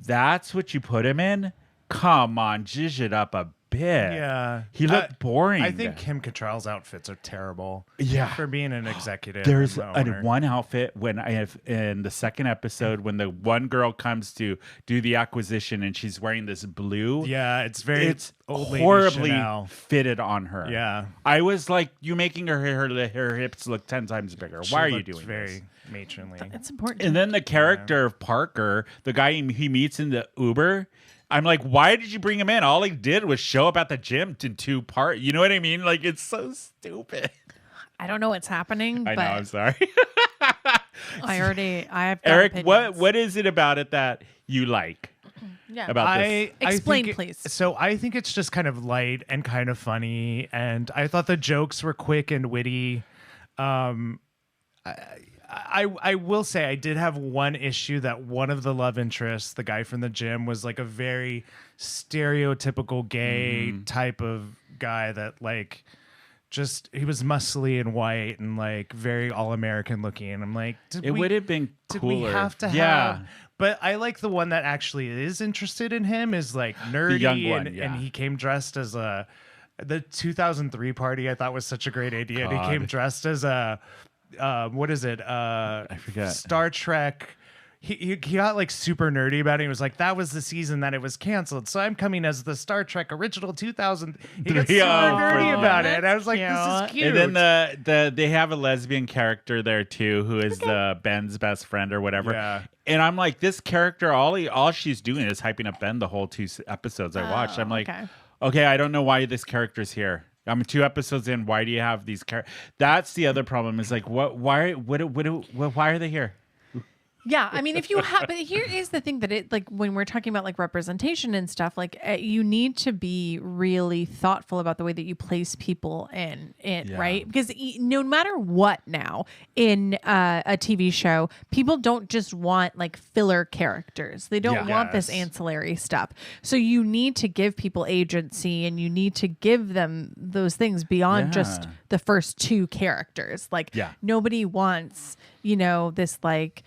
that's what you put him in? Come on, zhuzh it up a bit. Yeah. He looked boring. I think Kim Cattrall's outfits are terrible. Yeah. For being an executive. There's and owner. one outfit when I have in the second episode when the one girl comes to do the acquisition and she's wearing this blue. Yeah, it's very old lady horribly Chanel. fitted on her. Yeah. I was like, you making her hips look 10 times bigger. She Why are you looked doing very this? matronly. It's important. And then the character of Parker, the guy he meets in the Uber, I'm like, why did you bring him in? All he did was show up at the gym to 2 part. You know what I mean? Like, it's so stupid. I don't know what's happening, I but know. I'm sorry. I have got Eric, opinions. what is it about it that you like Yeah. about this? Explain, think please. So I think it's just kind of light and kind of funny, and I thought the jokes were quick and witty. I will say I did have one issue that one of the love interests, the guy from the gym, was like a very stereotypical gay type of guy that like just he was muscly and white and like very all American looking. And I'm like, It would have been did cooler. we have to have? But I like the one that actually is interested in him is like nerdy young one, and he came dressed as the 2003 party I thought was such a great idea. And he came dressed as a what is it? I forget. Star Trek. He got like super nerdy about it. He was like, that was the season that it was canceled. So I'm coming as the Star Trek original 2000. He got super nerdy about it. And I was like, this is cute. And then they have a lesbian character there too, who is Ben's best friend or whatever. Yeah. And I'm like, this character, all she's doing is hyping up Ben the whole 2 episodes I watched. I'm like, okay, I don't know why this character's here. I'm 2 episodes in. Why do you have these characters? That's the other problem. Is like, why are they here? Yeah, I mean, if you have, but here is the thing that it like when we're talking about like representation and stuff, like you need to be really thoughtful about the way that you place people in it, right? Because no matter what now in a TV show, people don't just want like filler characters. They don't want this ancillary stuff. So you need to give people agency and you need to give them those things beyond just the first 2 characters. Like nobody wants, this like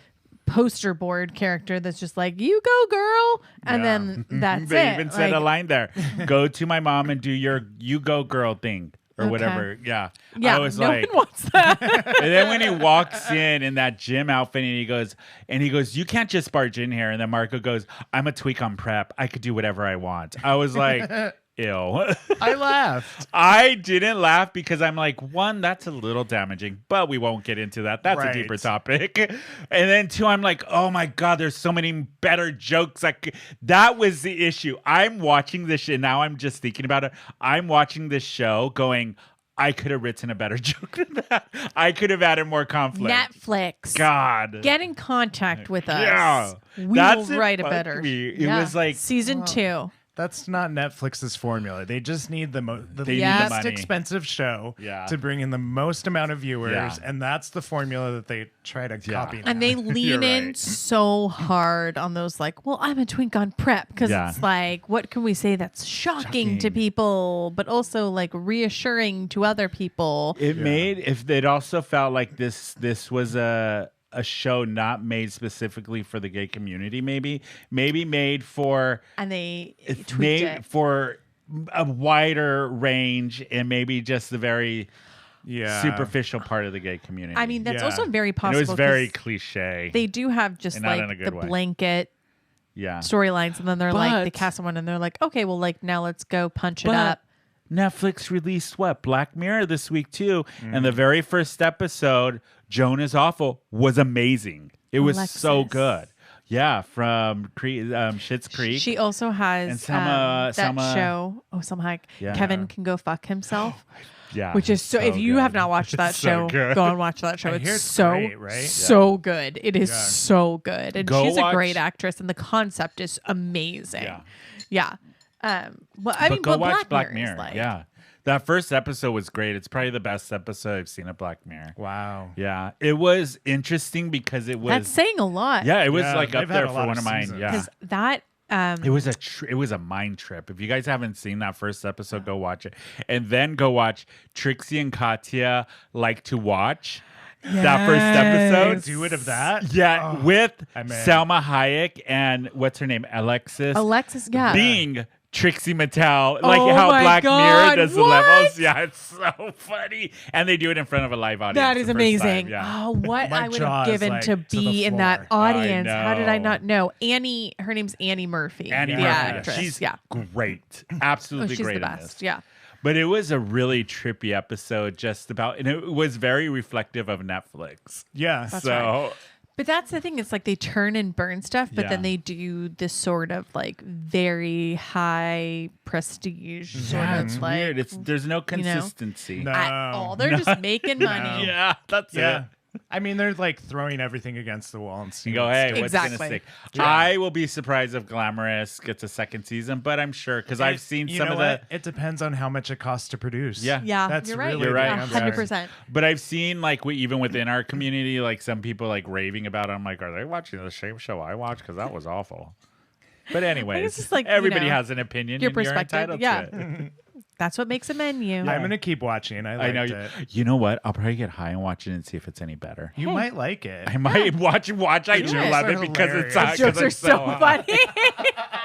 poster board character that's just like, you go girl, and then that's They it. even said a line there, go to my mom and do your you go girl thing or whatever. Yeah I was no like, one wants that. and then when he walks in that gym outfit and he goes, you can't just barge in here. And then Marco goes, I'm a tweak on prep, I could do whatever I want. I was like, ew. I laughed. I didn't laugh because I'm like, 1, that's a little damaging, but we won't get into that. That's a deeper topic. And then 2, I'm like, oh my God, there's so many better jokes. That was the issue. I'm watching this shit. Now I'm just thinking about it. I'm watching this show going, I could have written a better joke than that. I could have added more conflict. Netflix. God. Get in contact with us. Yeah. We That's will it, write a fuck better. me. It was like season 2. That's not Netflix's formula. They just need the They need the least money. expensive show Yeah. to bring in the most amount of viewers, Yeah. and that's the formula that they try to copy. Now. And they lean in right. so hard on those, like, well, I'm a twink on prep because Yeah. it's like, what can we say that's shocking to people, but also like reassuring to other people? It also felt like this was a show not made specifically for the gay community, maybe made for And they it's tweaked made it. for a wider range and maybe just the very superficial part of the gay community. I mean, that's Yeah. also very And possible. it was very 'cause cliche. They do have just And not in a like good the way. blanket yeah. storylines, and then they're like, they But- cast someone, and they're like, okay, well, like now let's go punch it But up. Netflix released what? Black Mirror this week too. And the very first episode, Joan Is Awful, was amazing. It was so Alexis. good. Yeah, from Schitt's Creek. She also has And Selma- that Selma- show. Oh, Selma Hayek. Yeah. Kevin Can Go Fuck Himself. yeah, Which is so. If you good. have not watched that It's so show, good. go and watch that show. I It's hear it's so great, right? so good. It is so good, and Go she's a watch- great actress, and the concept is amazing. Yeah. Well, I mean, Go but watch Black Mirror. Is like, yeah. That first episode was great. It's probably the best episode I've seen of Black Mirror. Wow. Yeah. It was interesting because it was that's saying a lot. yeah, it was Yeah, like up they've had there a for lot one of of mine. seasons. Yeah. because that. It was a mind trip. If you guys haven't seen that first episode, go watch it. And then go watch Trixie and Katya Like to Watch. That first episode. Do it of that? Yeah, with I'm in. Selma Hayek and what's her name? Alexis. Yeah. Being Trixie Mattel, like Oh how my Black God, Mirror does the what? levels. Yeah, it's so funny. And they do it in front of a live audience. That is the first time, amazing. Yeah. Oh, what My I would jaw have is, given like, to to the be in that floor. audience. How did I know. not know? Annie, her name's Annie Murphy. Annie the Murphy. actress. She's yeah. great. Oh, Absolutely she's great the in this. best. Yeah. But it was a really trippy episode just about, and it was very reflective of Netflix. Yeah. That's so, right. But that's the thing. It's like they turn and burn stuff, but Yeah. then they do this sort of like very high prestige sort yeah, of it's like weird. There's no consistency. No. at all. They're just making money. Yeah, that's Yeah. it. I mean, they're like throwing everything against the wall and You seeing go, what's- hey, what's Exactly. gonna stick? Yeah. I will be surprised if Glamorous gets a second season, but I'm sure because I've seen You some know of what? the. It depends on how much it costs to produce. Yeah. Yeah, That's you're right. really You're right. the answer. 100%. But I've seen like even within our community, like some people like raving about it. I'm like, are they watching the same show I watched? Because that was awful. But anyways, it's just like, you everybody know, has an opinion. your and you're perspective, entitled yeah. to it. That's what makes a menu. I'm gonna keep watching. I I know. liked it. You know what? I'll probably get high and watch it and see if it's any better. You might like it. I might watch. I do it. love Those it are because it's hilarious. hot. Jokes 'cause are it's so hot. funny.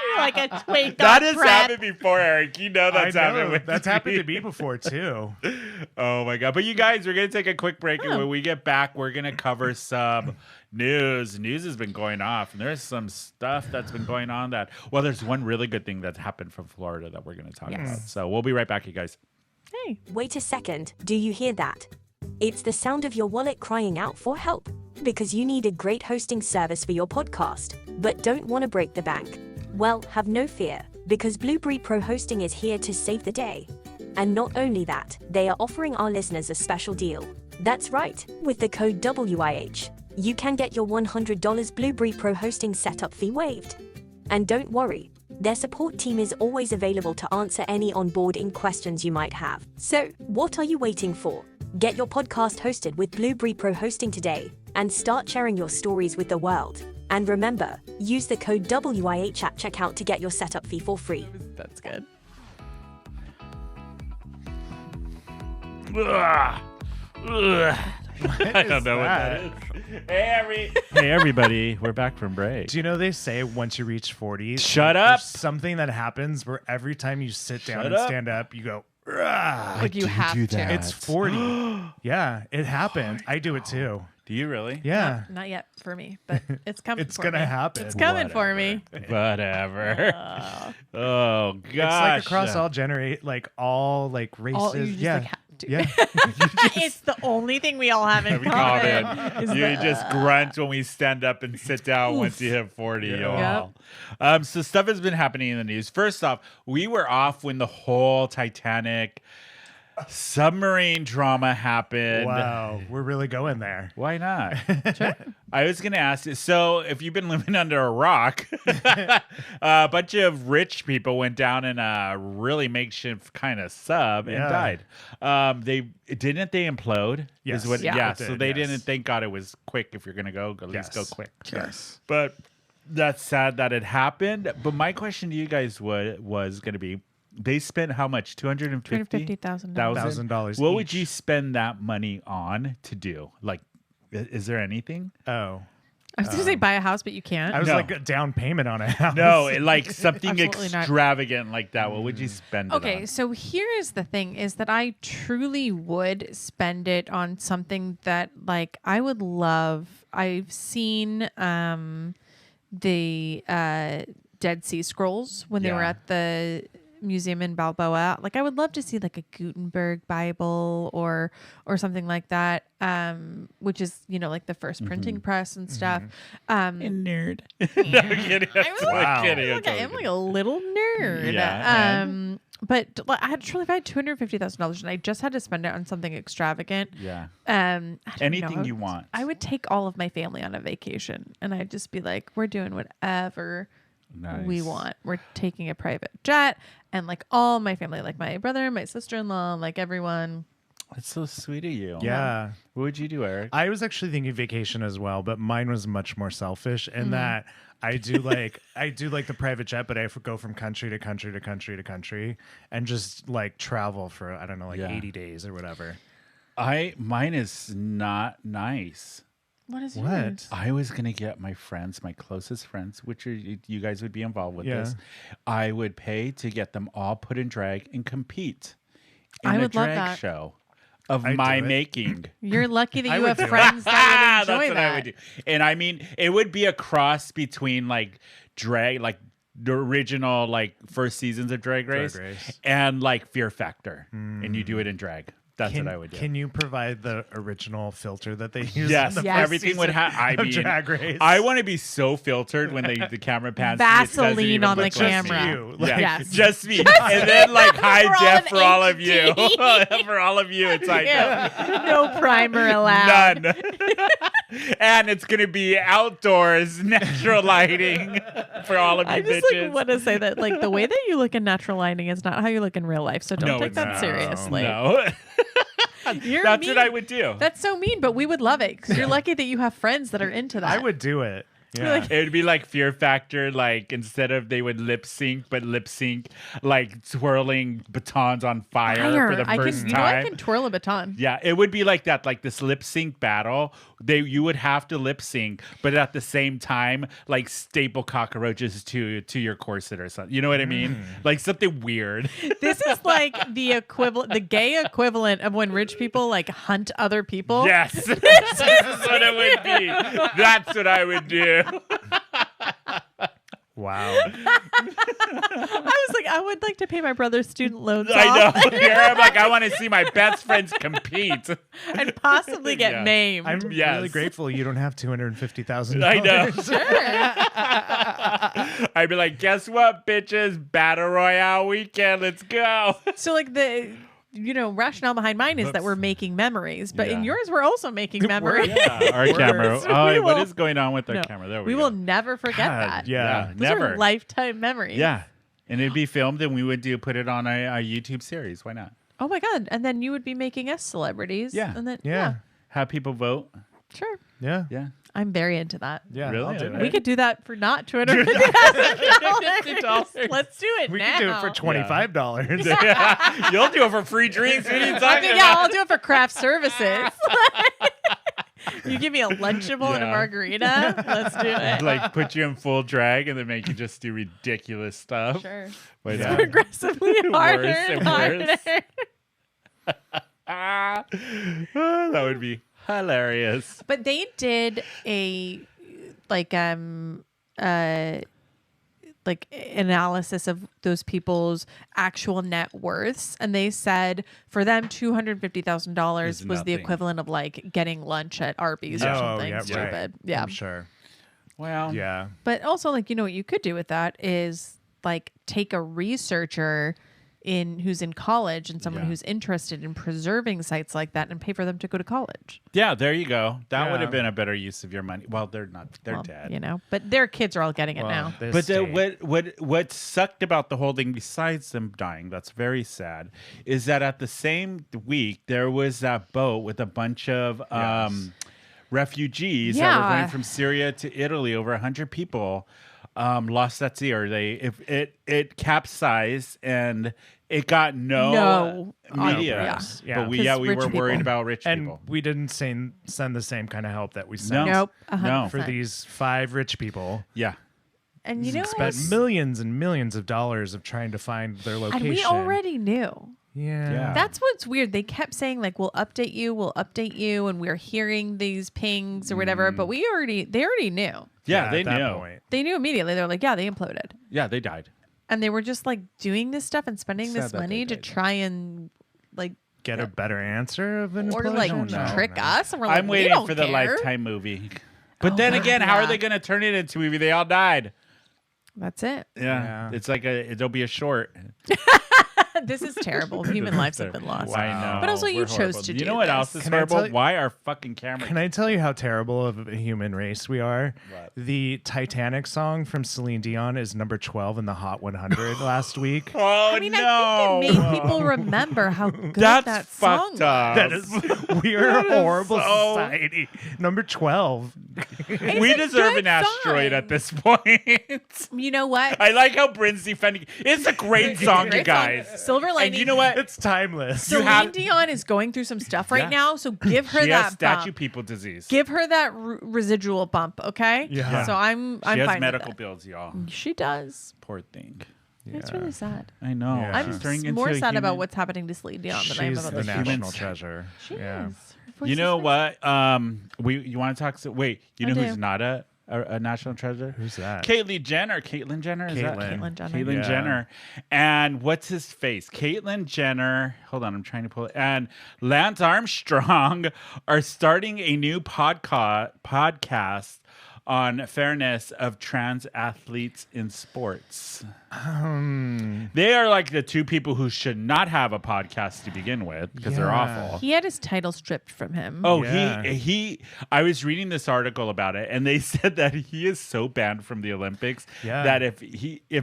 You're like a twink That on has prep. happened before, Eric. You know I that's happened know. with That's happened to me before too. Oh my god! But you guys, we're gonna take a quick break, and when we get back, we're gonna cover some news. News has been going off, and there's some stuff that's been going on. There's one really good thing that's happened from Florida that we're gonna talk about. So we'll be right back, you guys. Hey. Wait a second, do you hear that? It's the sound of your wallet crying out for help. Because you need a great hosting service for your podcast, but don't want to break the bank. Well, have no fear, because Blueberry Pro Hosting is here to save the day. And not only that, they are offering our listeners a special deal. That's right, with the code WIH, you can get your $100 Blueberry Pro Hosting setup fee waived. And don't worry, their support team is always available to answer any onboarding questions you might have. So, what are you waiting for? Get your podcast hosted with Blueberry Pro Hosting today and start sharing your stories with the world. And remember, use the code WIH at checkout to get your setup fee for free. That's good. Ugh. Ugh. I don't know what that is. Hey, everybody, we're back from break. Do you know they say once you reach 40, Shut up. there's something that happens where every time you sit down Shut and up. stand up, you go, "Ugh." Like you have do to. that. It's 40. Yeah, it happened. I do it too. Do you really? Yeah. Not yet for me, but it's coming. It's for gonna me. happen. It's coming for me. Whatever. Oh gosh. It's like across all races. All, you just yeah. like have to. Yeah. It's the only thing we all have in We call it. common. is You the- just grunt when we stand up and sit down once you hit 40. Yeah. Y'all. So stuff has been happening in the news. First off, we were off when the whole Titanic submarine drama happened. Wow, we're really going there. Why not? I was going to ask you. So, if you've been living under a rock, a bunch of rich people went down in a really makeshift kind of sub and died. They implode? Yes. Is what, Yeah. So they didn't. Thank God it was quick. If you're going to go, at least go quick. Yes. But that's sad that it happened. But my question to you guys was going to be. They spent how much? $250,000. $1,000 What would each. you spend that money on to do? Like, is there anything? Oh. I was going to say buy a house, but you can't. I was No. like a down payment on a house. No, like something Absolutely not. extravagant like that. What would you spend it Okay, on? so here is the thing is that I truly would spend it on something that like I would love. I've seen the Dead Sea Scrolls when they were Yeah. at the museum in Balboa. Like I would love to see like a Gutenberg Bible or something like that, which is, you know, like the first printing press and stuff. Nerd. No, I'm kidding. Wow. I'm like a little nerd. Yeah, But I had truly, if I had $250,000 and I just had to spend it on something extravagant, Yeah. I don't Anything know, you want. I would take all of my family on a vacation, and I'd just be like, "We're doing whatever we Nice. want. We're taking a private jet, and like all my family, like my brother, my sister-in-law, like everyone." That's so sweet of you. Yeah. What would you do, Eric? I was actually thinking vacation as well, but mine was much more selfish Mm-hmm. in that I do like the private jet, but I go from country to country to country to country and just like travel for I don't know, like 80 days or whatever. Mine is not nice. What is What? yours? I was gonna get my friends, my closest friends, which are you guys would be involved with Yeah. this. I would pay to get them all put in drag and compete in I a would love drag that. show of I'd my do it. making. You're lucky that I you would have do it. friends that would That's enjoy what that. I would do. And I mean, it would be a cross between like drag, like the original like first seasons of Drag Race, Race. and like Fear Factor, and you do it in drag. That's what I would do. Can you provide the original filter that they use? Yes, in the Yes. first everything would season have. I of mean, Drag Race? I want to be so filtered when the camera pans. to me, it doesn't Vaseline even on the look like me. camera. You, Yeah, like, Yes. just me, and then like high We're all def in for all of you. HD. For all of you, it's like No primer allowed. none. And it's gonna be outdoors, natural lighting for all of you I just bitches. like want to say that like the way that you look in natural lighting is not how you look in real life. So don't No, take it's that not. seriously. No, You're that's mean. what I would do. That's so mean, but we would love it because you're lucky that you have friends that are into that. I would do it. Yeah. It would be like Fear Factor, like instead of they would lip sync, but lip sync like twirling batons on fire for the first I time. can twirl a baton. Yeah, it would be like that, like this lip sync battle. You would have to lip sync, but at the same time, like staple cockroaches to your corset or something. You know what I mean? Like something weird. This is like the equivalent, the gay equivalent of when rich people like hunt other people. Yes, this is what it would be. That's what I would do. Wow. I was like, I would like to pay my brother's student loans I off know. Here I'm like, I want to see my best friends compete. and possibly get Yeah. named. I'm Yes. really grateful you don't have $250,000. I know. I'd be like, guess what, bitches? Battle Royale weekend. Let's go. So like the rationale behind mine is that we're making memories, but in Yeah. yours we're also making memories. Yeah, our camera. So Oh, we what will- is going on with our No, camera? There we go. will never forget God, that. Yeah. Those never. are lifetime memories. Yeah, and it'd be filmed, and we would put it on a YouTube series. Why not? Oh my god! And then you would be making us celebrities. Yeah. And then Yeah. Have people vote. sure. Yeah. Yeah. I'm very into that. Yeah. Really? I'll do Okay. it. We could do that for not $250,000. $250,000. Let's do it We now. could do it for $25. You'll do it for free drinks. What are you talking Yeah, about? I'll do it for craft services. You give me a Lunchable and a Yeah. margarita. Let's do it. Like put you in full drag and then make you just do ridiculous stuff. Sure. Why It's not? progressively harder Worse and and harder. That would be hilarious. But they did a analysis of those people's actual net worths, and they said for them $250,000 Is was the nothing. equivalent of like getting lunch at Arby's or Oh, something yeah, stupid. right. Yeah. I'm sure. Well, Yeah. But also, like, what you could do with that is like take a researcher who's in college and someone Yeah. who's interested in preserving sites like that and pay for them to go to college. Yeah, there you go. That would Yeah. have been a better use of your money. Well, they're not. They're Well, dead. you know, but their kids are all getting it now. This But state. what sucked about the whole thing, besides them dying, that's very sad, is that at the same week there was that boat with a bunch of refugees that were Yeah. going from Syria to Italy. Over 100 people lost at sea, or it capsized and it got no media. press. Yeah. But we 'Cause we rich were worried people. about rich And people. we didn't send the same kind of help that we No, sent Nope. no, for these 5 rich people. yeah. And you know Spent what? millions and millions of dollars of trying to find their location. And we already knew. Yeah. That's what's weird. They kept saying like, we'll update you, and we're hearing these pings or whatever. But they already knew. Yeah, they at that knew. point. They knew immediately. They're like, yeah, they imploded. Yeah, they died. And they were just like doing this stuff and spending Sad this that they money to did. try and like, Get a better answer of an or implosion? like No, trick no. us. And we're like, I'm we waiting don't for the care. Lifetime movie. But Oh, then God, again, how are yeah. they going to turn it into a movie? They all died. That's it. Yeah. Yeah. It's like it'll be a short. This is terrible. Human lives have been lost. I know. But also you We're chose horrible. to You do know what this. else is Can I horrible? tell you- Why our fucking camera? Can I tell you how terrible of a human race we are? What? The Titanic song from Celine Dion is number 12 in the Hot 100 last week. Oh I mean, no! I think it made people remember how good That's that song fucked was. up. That is, we are a horrible so- society. Number 12. We a deserve good an asteroid song. at this point. You know what? I like how Brynne's defending. It's a great song, you Great song. guys. Silver lining. And you know what? It's timeless. Celine have- Dion is going through some stuff right Yeah. now, so give her She has that statue bump. people disease. Give her that residual bump, okay? Yeah. So I'm she has fine medical with bills, y'all. it. She does. Poor thing. It's really sad. I know. Yeah. I'm She's turning into more a sad about human- what's happening to Celine Dion than I am She's about the this. national humans. treasure. She yeah. is. Her voice You is know great. what? You want to talk? Wait, you I know do. who's not a national treasure? Who's that? Caitlyn Jenner. Caitlyn Jenner. Is that Caitlyn. Caitlyn Jenner. Caitlyn Yeah. Jenner. And what's his face? Caitlyn Jenner. Hold on, I'm trying to pull it. And Lance Armstrong are starting a new podcast on fairness of trans athletes in sports. They are like the two people who should not have a podcast to begin with because they're Yeah. awful. He had his title stripped from him. Oh, Yeah. he I was reading this article about it, and they said that he is so banned from the Olympics Yeah. that if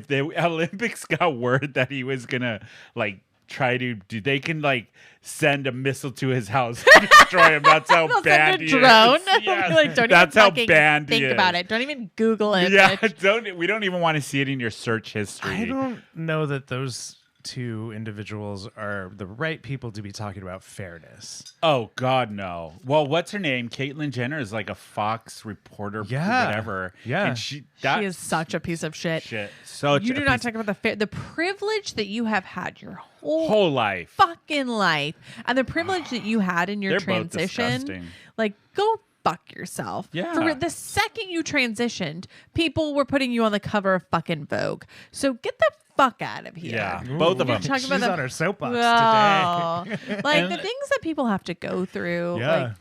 the Olympics got word that he was gonna like try to do, they can like send a missile to his house to destroy him. That's how They'll banned send a he drone. is. Yes. Like, don't That's even how fucking banned he think is. about it. Don't even Google it. Yeah, bitch. we don't even want to see it in your search history. I don't know that those two individuals are the right people to be talking about fairness. Oh God, no. Well, what's her name? Caitlyn Jenner is like a Fox reporter, Yeah. whatever. Yeah. and She that is such a piece of shit. shit. Such You a do not piece- talk about the privilege that you have had your whole life. fucking life, and the privilege that you had in your They're both transition. disgusting. Like, go fuck yourself. Yeah. For the second you transitioned, people were putting you on the cover of fucking Vogue. So get the fuck out of here. Yeah, both of You're them. talking She's about the- on her soapbox today. Oh, like the things that people have to go through. Yeah. Like,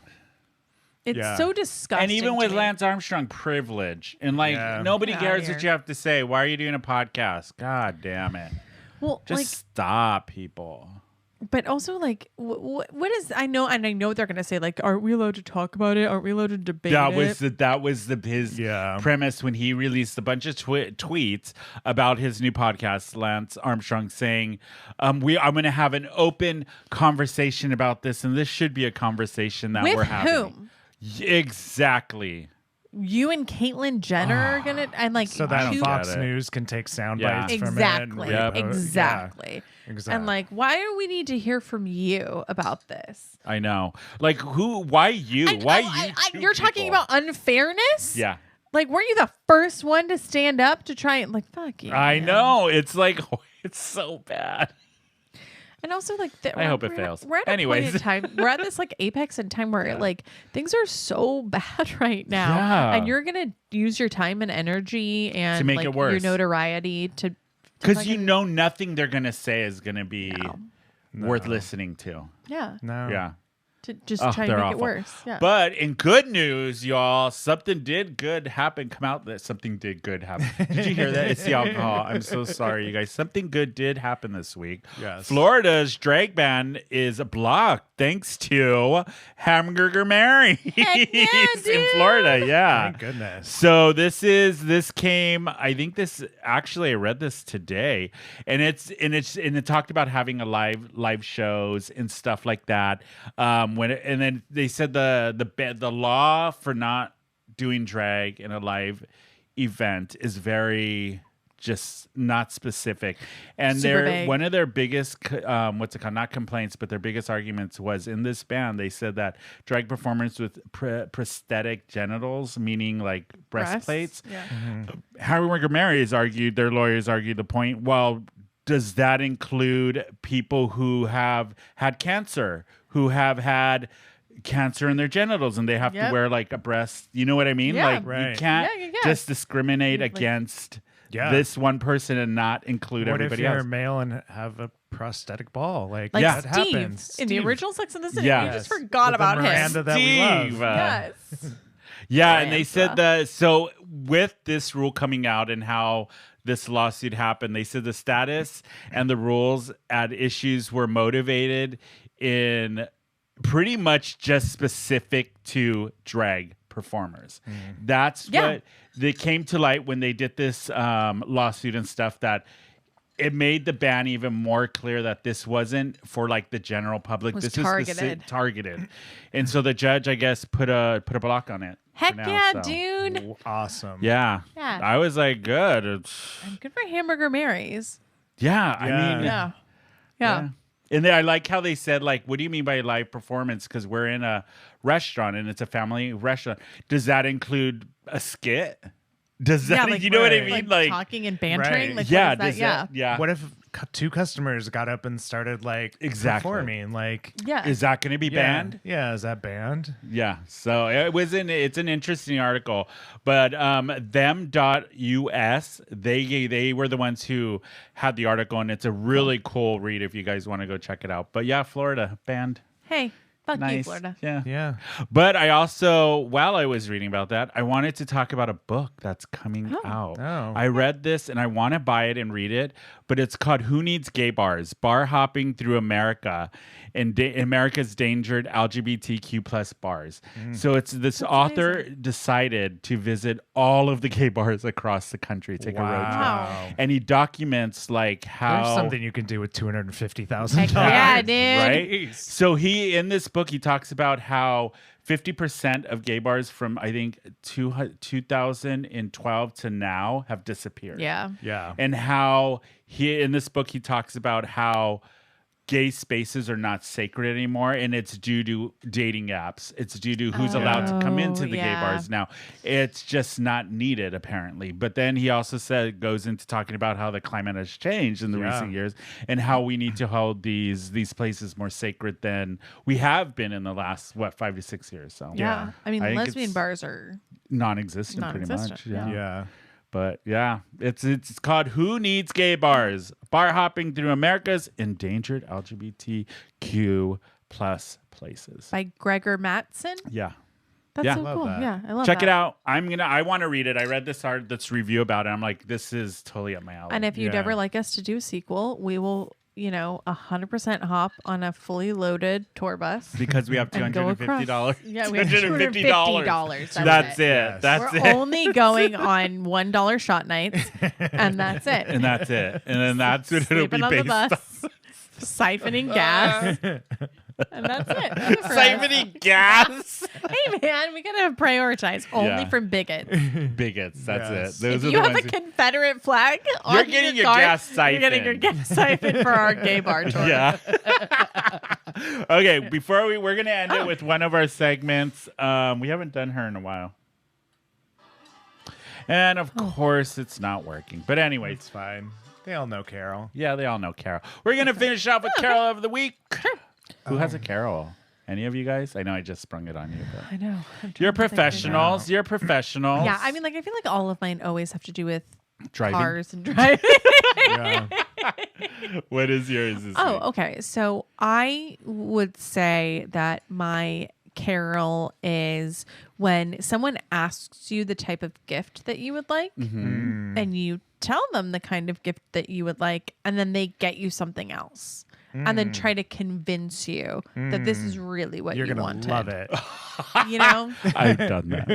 it's Yeah. so disgusting. And even to with me. Lance Armstrong, privilege. And like, Yeah. nobody Get cares outta what here. you have to say. Why are you doing a podcast? God damn it. well, Just like, stop, people. but also like, what is? I know, and I know they're gonna say like, aren't we allowed to talk about it? Aren't we allowed to debate That it? was his Yeah. premise when he released a bunch of tweets about his new podcast, Lance Armstrong, saying, I'm going to have an open conversation about this, and this should be a conversation that With we're having. whom? Exactly. You and Caitlyn Jenner are gonna, and like, So that don't Fox get it. News can take sound Yeah. bites from it. exactly, and exactly. exactly. And like, why do we need to hear from you about this? I know. Like, why you? And, Why oh, you? you're talking people? about unfairness? Yeah. Like, weren't you the first one to stand up to try and like, fuck you? I man. know. It's like, it's so bad. And also, like, I hope it fails. We're at Anyways. a point in time. We're at this like apex in time where like things are so bad right now, Yeah. and you're gonna use your time and energy and To make like it worse. your notoriety to Because you fucking- know nothing they're going to say is going to be No. worth listening to. Yeah. No. Yeah. to just Oh, try to they're make awful. it worse. Yeah. But in good news, y'all, something did good happen. Come out that something did good happen. Did you hear that? It's the alcohol. I'm so sorry, you guys. Something good did happen this week. Yes. Florida's drag ban is blocked thanks to Hamburger Mary's Heck yeah, in dude. Florida. Yeah. Thank goodness. So this came. I think this actually I read this today, and it talked about having a live shows and stuff like that. And then they said the law for not doing drag in a live event is very just not specific, and Super vague. one of their biggest what's it called, not complaints, but their biggest arguments was in this ban. They said that drag performers with prosthetic genitals, meaning like breastplates, Yeah. Hamburger Mary's argued, their lawyers argued the point, well, does that include people who have had cancer, who have had cancer in their genitals, and they have to wear like a breast? You know what I mean? Yeah. Like you Right. can't Yeah. just discriminate Like- against Yeah. this one person and not include What if everybody you're else. male and have a prosthetic ball? Like Like that Steve happens. in the Steve. original Sex and the City. Yeah. We just Yes. forgot With the about him. Miranda that we love. Steve, Yes. Yeah, and they said Miranda. that. So with this rule coming out and how this lawsuit happened, they said the status and the rules at issues were motivated in pretty much just specific to drag performers. That's what they came to light when they did this lawsuit and stuff, that it made the ban even more clear that this wasn't for like the general public. Was This targeted. was targeted. And so the judge, I guess, put a block on it. for Heck now, yeah, so. dude. Awesome. Yeah. Yeah. I was like, good. It's- And good for Hamburger Mary's. yeah. I Yeah. mean, Yeah. yeah. And I like how they said, like, what do you mean by live performance? Because we're in a restaurant and it's a family restaurant. Does that include a skit? Does that, like, you know what I right. mean? Like talking and bantering. Right. Like, yeah. what is Does that? that, yeah. What if two customers got up and started like Exactly. performing? Like, Yeah. Is that going to be banned? Yeah, is that banned? Yeah, so it's an interesting article, but them.us, they were the ones who had the article, and it's a really cool read if you guys want to go check it out. But yeah, Florida banned. Hey, fuck you, Nice. Florida. Yeah. Yeah. But I also, while I was reading about that, I wanted to talk about a book that's coming out. Oh. I read this and I want to buy it and read it, but it's called Who Needs Gay Bars? Bar Hopping Through America and America's Endangered LGBTQ plus bars. So it's this author decided to visit all of the gay bars across the country, take a road trip. Wow. And he documents like how There's something you can do with $250,000. Heck yeah, dude. right? So in this book, he talks about how 50% of gay bars from, I think, 2012 to now have disappeared. Yeah. Yeah. And how in this book, he talks about how gay spaces are not sacred anymore, and it's due to dating apps. It's due to who's allowed to come into the gay yeah. bars now. It's just not needed, apparently. But then he also goes into talking about how the climate has changed in the recent years, and how we need to hold these places more sacred than we have been in the last 5 to 6 years. So Yeah. I mean, I think lesbian it's bars are. non-existent, pretty much. Non-existent, Yeah. Yeah. But yeah, it's called Who Needs Gay Bars? Bar Hopping Through America's Endangered LGBTQ plus places. By Gregor Mattson. Yeah. That's Yeah. so Love cool. that. Yeah, I love Check that. it out. I want to read it. I read this review about it. I'm like, this is totally up my alley. And if you'd Yeah. ever like us to do a sequel, we will, 100% hop on a fully loaded tour bus. because we have And go across. $250. Yeah, we have $250. $250. That's it. Yes. That's We're it. only going on $1 shot nights, and that's it. And that's it. And then that's what it'll be Sleeping on the based on. bus, siphoning gas, and that's it. That's it for us. Siphoning gas. Hey man, we gotta prioritize only Yeah. from bigots. Bigots. That's Yes. it. Those If are you the have a ones. Confederate flag on You're getting your car, gas You're getting your siphoned. gas siphoned for our gay bar tour. Yeah. Okay, before we're gonna end it with one of our segments. We haven't done her in a while. And of course it's not working. But anyways, It's fine. They all know Carol. yeah, they all know Carol. We're gonna finish off with Carol of the Week. Who has a Carol? Any of you guys? I know I just sprung it on you, but I know. I'm you're trying to think right now. professionals. You're professionals. Yeah, I mean, I feel like all of mine always have to do with Driving. cars and driving. Yeah. What is yours this Oh, week? okay. So I would say that my Carol is when someone asks you the type of gift that you would like, and you tell them the kind of gift that you would like, and then they get you something else. And then try to convince you that this is really what You're you gonna wanted. love it. You know? I've done that.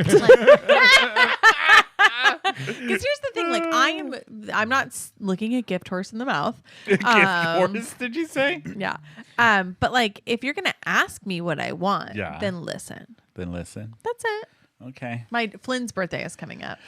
Because here's the thing, like I'm not looking a gift horse in the mouth. Gift horse, did you say? Yeah. But like if you're gonna ask me what I want, Yeah. then listen. Then listen. That's it. Okay. My Flynn's birthday is coming up.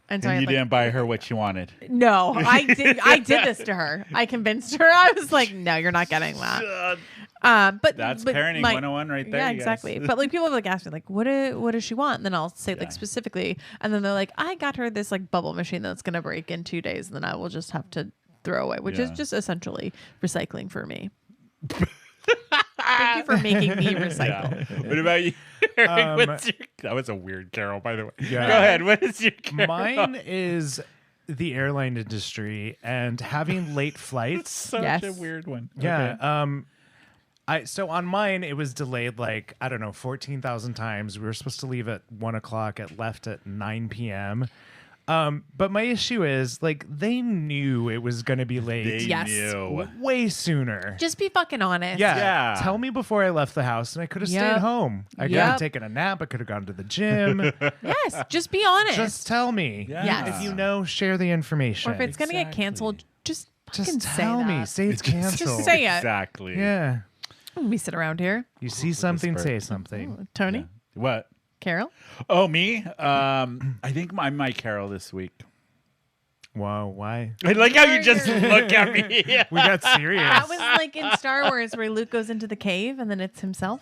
And so And I you had, like, didn't buy her what you wanted. No, I did this to her. I convinced her. I was like, no, you're not getting that. But That's but parenting 101 right there, Yeah, you guys. exactly. But like people have like asked me like, what does she want? And then I'll say like specifically, and then they're like, I got her this like bubble machine that's gonna break in 2 days, and then I will just have to throw away, which is just essentially recycling for me. Thank you for making me recycle. Yeah. What about you? That was a weird Carol, by the way. Yeah. Go ahead. What is your Carol? Mine is the airline industry and having late flights. Such Yes. a weird one. Yeah. So on mine it was delayed like I don't know 14,000 times. We were supposed to leave at 1:00. It left at 9 p.m. But my issue is like they knew it was going to be late. They Yes. knew. Way sooner. Just be fucking honest. Yeah. Yeah. Tell me before I left the house and I could have Yep. stayed home. I could Yep. have taken a nap. I could have gone to the gym. Yes. Just be honest. Just tell me. Yeah. Yes. If you know, share the information. or if it's gonna get Exactly. canceled, just fucking just say tell that. me. Say it's canceled. Just say it. Exactly. Yeah. We sit around here. You see something, whisper. say something. Tony, What? Carol. Oh, me? I think I'm my Carol this week. Wow, why? I like how you just look at me. We got serious. That was like in Star Wars where Luke goes into the cave and then it's himself.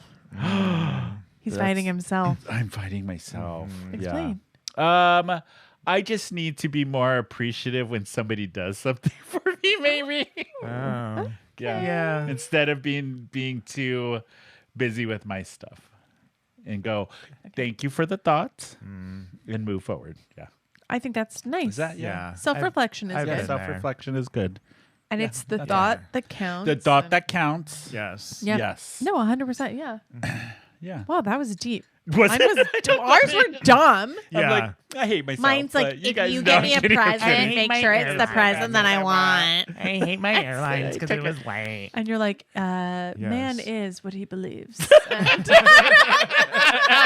He's fighting himself. I'm fighting myself. Explain. Yeah. I just need to be more appreciative when somebody does something for me, maybe. Oh. Yeah. Instead of being too busy with my stuff. And go, thank you for the thought, and move forward. Yeah. I think that's nice. Is that Yeah. Self-reflection is I've good. been Self-reflection is good. And it's the thought that counts. The thought and- that counts. Yes. Yep. Yes. No, 100%. Yeah. Yeah. Wow, that was deep. Was Mine it? was ours were dumb. Yeah. I'm like, I hate myself. Mine's but like, you if guys you know give I'm me a kidding, I'm present, kidding. make sure it's the present that I want. I hate my airlines because it was late. And you're like, man is what he believes.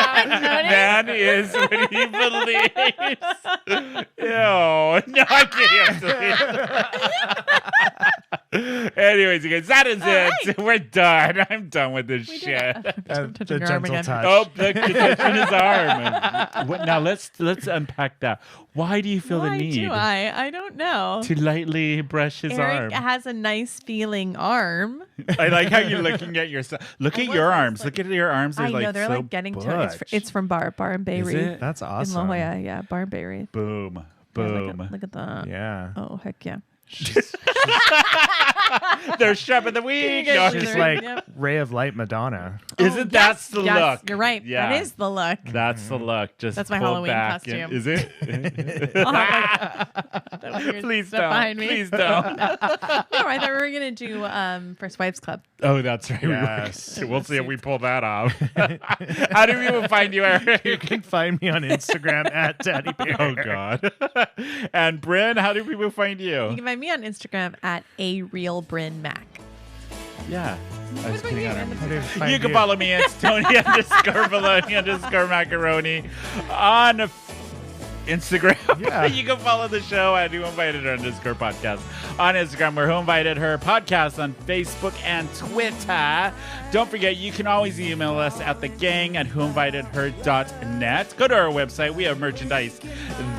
Man is what he believes. Ew. No, I'm kidding. Anyways, you guys, that is it. We're done. I'm done with this shit. The Touching your arm gentle again. touch. Oh, look, the touch in his arm. Now let's unpack that. Why do you feel the Why need do I don't know. to lightly brush his Eric arm? has a nice feeling arm. I like how you're looking at yourself. Look at your arms. Look at your arms. They're I know like they're so like getting to butch. it's from Bar and Bay Is Reef it? That's in awesome. La Jolla. Yeah, Bar and Bay Reef. Boom. Yeah, Boom. look at that. Yeah. Oh heck yeah. They're shoving the weed. guys No, see She's the- like Yep. ray of light Madonna. Isn't that the Yes, look? you're right. Yeah. That is the look. That's the look. Just That's my pull Halloween back costume. Is it? Please Please don't. behind me. Please don't. No, I thought we were gonna do First Wives Club. Oh, that's right. Yes. We'll see if we pull that off. How do people find you, Eric? You can find me on Instagram at Daddy Bear. Oh, God. And Brynne, how do people find You you? can find me on Instagram at @arealbrynmac. Yeah. I was about kidding you? on And her. How do find You can follow me at Tony _ macaroni on Instagram. Yeah. You can follow the show at Who Invited Her _podcast on Instagram. We're Who Invited Her podcast on Facebook and Twitter. Don't forget, you can always email us at thegang@whoinvitedher.net. Go to our website. We have merchandise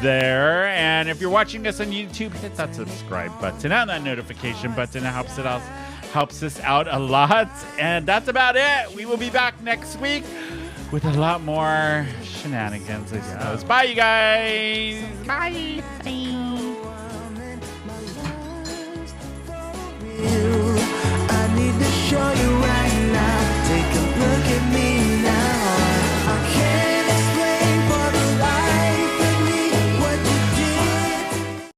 there. And if you're watching us on YouTube, hit that subscribe button and that notification button. It helps us out a lot. And that's about it. We will be back next week with a lot more shenanigans, I suppose. Bye, you guys. Bye. Bye. I need to show you